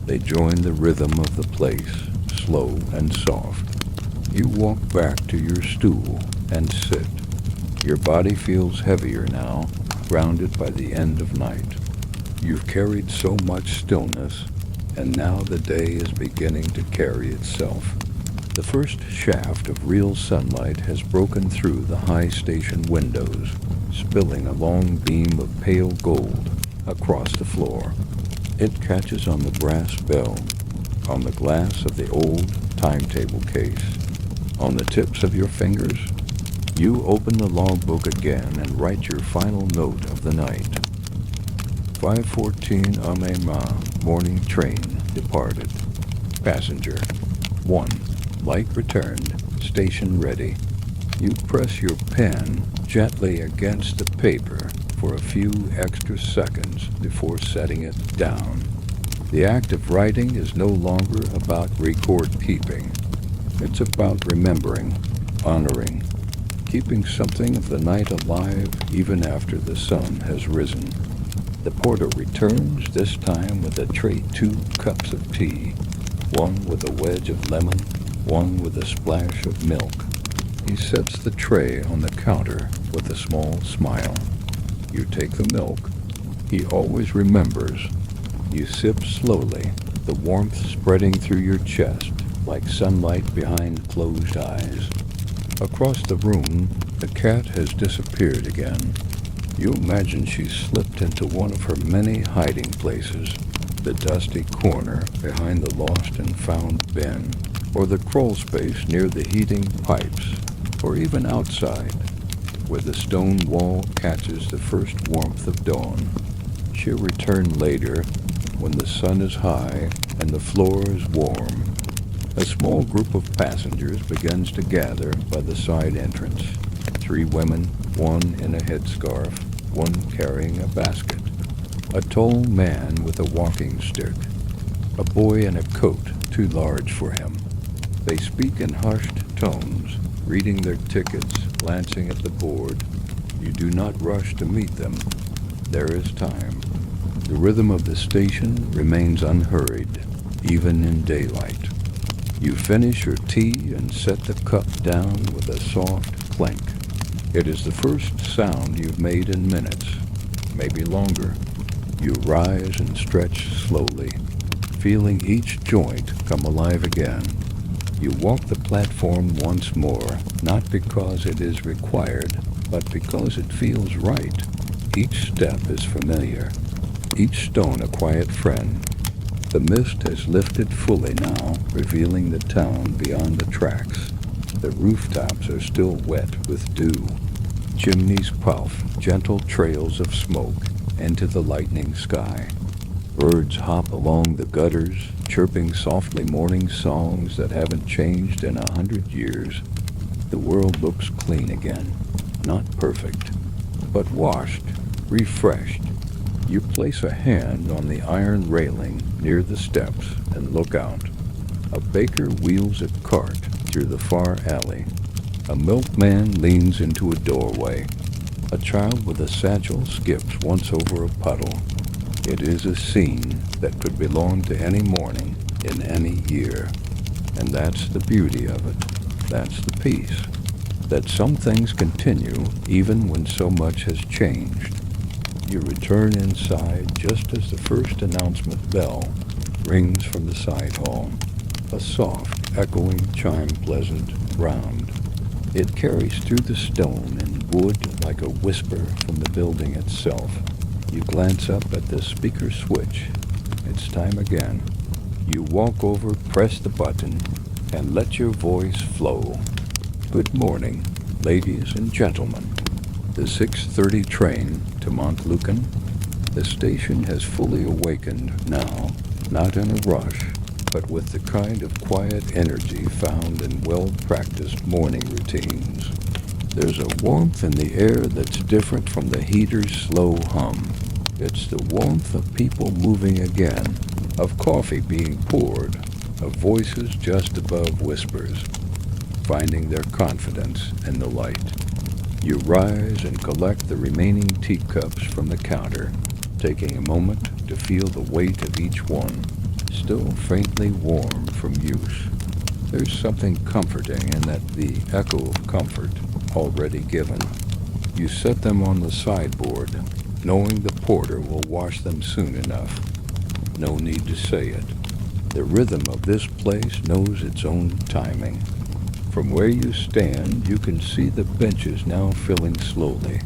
They join the rhythm of the place, slow and soft. You walk back to your stool and sit. Your body feels heavier now, grounded by the end of night. You've carried so much stillness, and now the day is beginning to carry itself. The first shaft of real sunlight has broken through the high station windows, spilling a long beam of pale gold across the floor. It catches on the brass bell, on the glass of the old timetable case, on the tips of your fingers. You open the logbook again and write your final note of the night. 5:14 Amema, morning train, departed. Passenger 1, light returned, station ready. You press your pen gently against the paper for a few extra seconds before setting it down. The act of writing is no longer about record keeping. It's about remembering, honoring, keeping something of the night alive even after the sun has risen. The porter returns, this time with a tray 2 cups of tea, one with a wedge of lemon, one with a splash of milk. He sets the tray on the counter with a small smile. You take the milk. He always remembers. You sip slowly, the warmth spreading through your chest like sunlight behind closed eyes. Across the room, the cat has disappeared again. You imagine she's slipped into one of her many hiding places, the dusty corner behind the lost and found bin, or the crawl space near the heating pipes, or even outside, where the stone wall catches the first warmth of dawn. She'll return later, when the sun is high and the floor is warm. A small group of passengers begins to gather by the side entrance. 3 women, one in a headscarf, one carrying a basket. A tall man with a walking stick. A boy in a coat too large for him. They speak in hushed tones, reading their tickets, glancing at the board. You do not rush to meet them. There is time. The rhythm of the station remains unhurried, even in daylight. You finish your tea and set the cup down with a soft clink. It is the first sound you've made in minutes, maybe longer. You rise and stretch slowly, feeling each joint come alive again. You walk the platform once more, not because it is required, but because it feels right. Each step is familiar, each stone a quiet friend. The mist has lifted fully now, revealing the town beyond the tracks. The rooftops are still wet with dew. Chimneys puff, gentle trails of smoke into the lightning sky. Birds hop along the gutters, chirping softly morning songs that haven't changed in 100 years. The world looks clean again, not perfect, but washed, refreshed. You place a hand on the iron railing near the steps and look out. A baker wheels a cart through the far alley. A milkman leans into a doorway. A child with a satchel skips once over a puddle. It is a scene that could belong to any morning in any year. And that's the beauty of it. That's the peace. That some things continue even when so much has changed. You return inside just as the first announcement bell rings from the side hall. A soft, echoing chime, pleasant, round. It carries through the stone and wood like a whisper from the building itself. You glance up at the speaker switch. It's time again. You walk over, press the button, and let your voice flow. Good morning, ladies and gentlemen. The 6:30 train to Montlucan. The station has fully awakened now, not in a rush, but with the kind of quiet energy found in well-practiced morning routines. There's a warmth in the air that's different from the heater's slow hum. It's the warmth of people moving again, of coffee being poured, of voices just above whispers, finding their confidence in the light. You rise and collect the remaining teacups from the counter, taking a moment to feel the weight of each one, still faintly warm from use. There's something comforting in the echo of comfort already given. You set them on the sideboard, knowing the porter will wash them soon enough. No need to say it. The rhythm of this place knows its own timing. From where you stand, you can see the benches now filling slowly.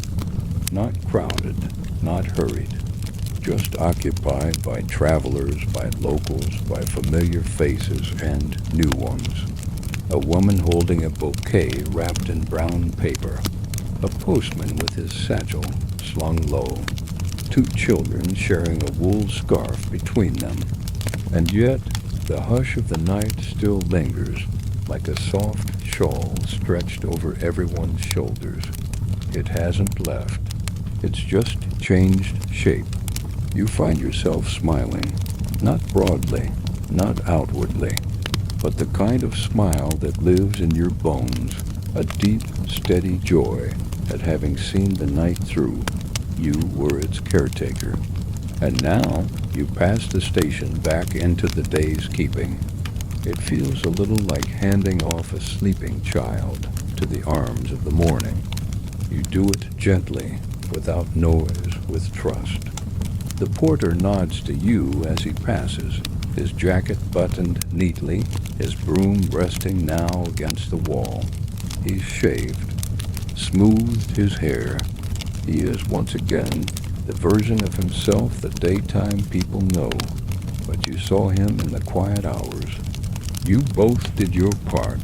Not crowded, not hurried, just occupied by travelers, by locals, by familiar faces and new ones. A woman holding a bouquet wrapped in brown paper. A postman with his satchel slung low. Two children sharing a wool scarf between them. And yet, the hush of the night still lingers, like a soft shawl stretched over everyone's shoulders. It hasn't left. It's just changed shape. You find yourself smiling, not broadly, not outwardly, but the kind of smile that lives in your bones, a deep, steady joy at having seen the night through. You were its caretaker. And now you pass the station back into the day's keeping. It feels a little like handing off a sleeping child to the arms of the morning. You do it gently, without noise, with trust. The porter nods to you as he passes, his jacket buttoned neatly, his broom resting now against the wall. He's shaved, smoothed his hair. He is once again the version of himself the daytime people know, but you saw him in the quiet hours. You both did your part.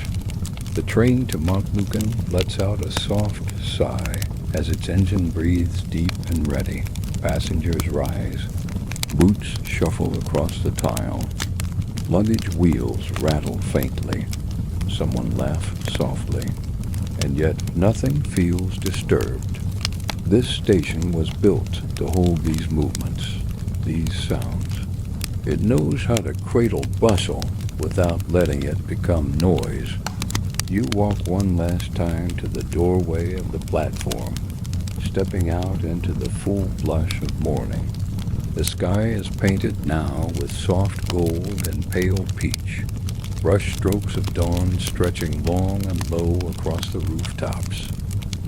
The train to Montlucan lets out a soft sigh as its engine breathes deep and ready. Passengers rise. Boots shuffle across the tile. Luggage wheels rattle faintly. Someone laughs softly. And yet nothing feels disturbed. This station was built to hold these movements, these sounds. It knows how to cradle bustle without letting it become noise. You walk one last time to the doorway of the platform, stepping out into the full flush of morning. The sky is painted now with soft gold and pale peach, brush strokes of dawn stretching long and low across the rooftops.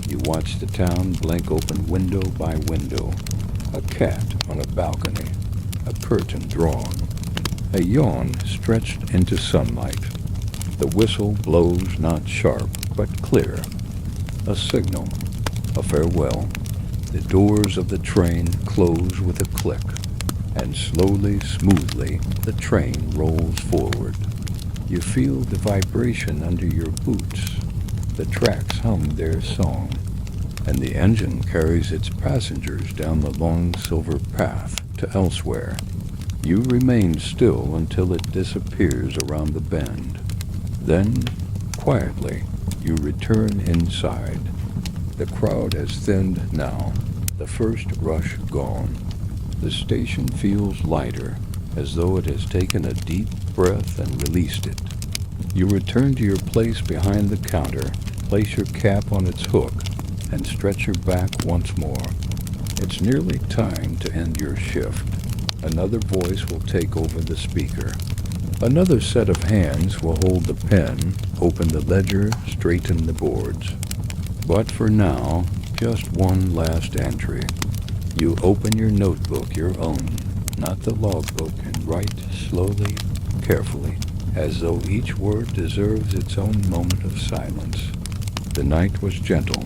You watch the town blink open window by window, a cat on a balcony, a curtain drawn, a yawn stretched into sunlight. The whistle blows not sharp, but clear, a signal, a farewell. The doors of the train close with a click, and slowly, smoothly, the train rolls forward. You feel the vibration under your boots. The tracks hum their song, and the engine carries its passengers down the long silver path to elsewhere. You remain still until it disappears around the bend. Then, quietly, you return inside. The crowd has thinned now, the first rush gone. The station feels lighter, as though it has taken a deep breath and released it. You return to your place behind the counter, place your cap on its hook, and stretch your back once more. It's nearly time to end your shift. Another voice will take over the speaker. Another set of hands will hold the pen, open the ledger, straighten the boards. But for now, just one last entry. You open your notebook, your own, not the logbook, and write slowly, carefully, as though each word deserves its own moment of silence. The night was gentle.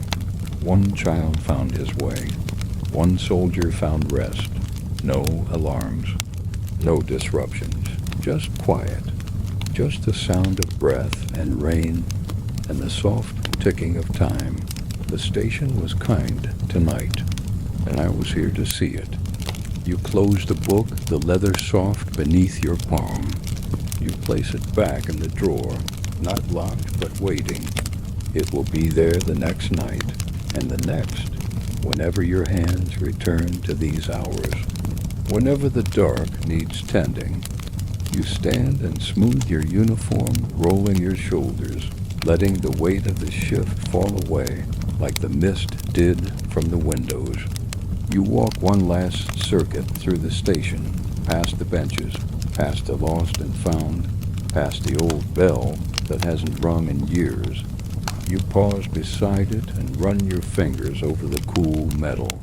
One child found his way. One soldier found rest. No alarms. No disruptions. Just quiet. Just the sound of breath and rain and the soft ticking of time. The station was kind tonight, and I was here to see it. You close the book, the leather soft beneath your palm. You place it back in the drawer, not locked but waiting. It will be there the next night, and the next, whenever your hands return to these hours. Whenever the dark needs tending, you stand and smooth your uniform, rolling your shoulders, letting the weight of the shift fall away like the mist did from the windows. You walk one last circuit through the station, past the benches, past the lost and found, past the old bell that hasn't rung in years. You pause beside it and run your fingers over the cool metal.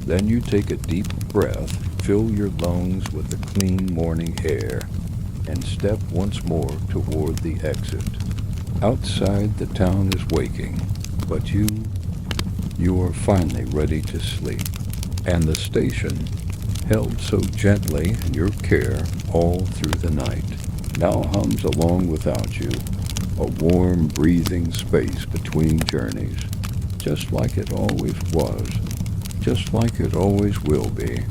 Then you take a deep breath, fill your lungs with the clean morning air, and step once more toward the exit. Outside, the town is waking, but you are finally ready to sleep. And the station, held so gently in your care all through the night, now hums along without you, a warm, breathing space between journeys, just like it always was, just like it always will be.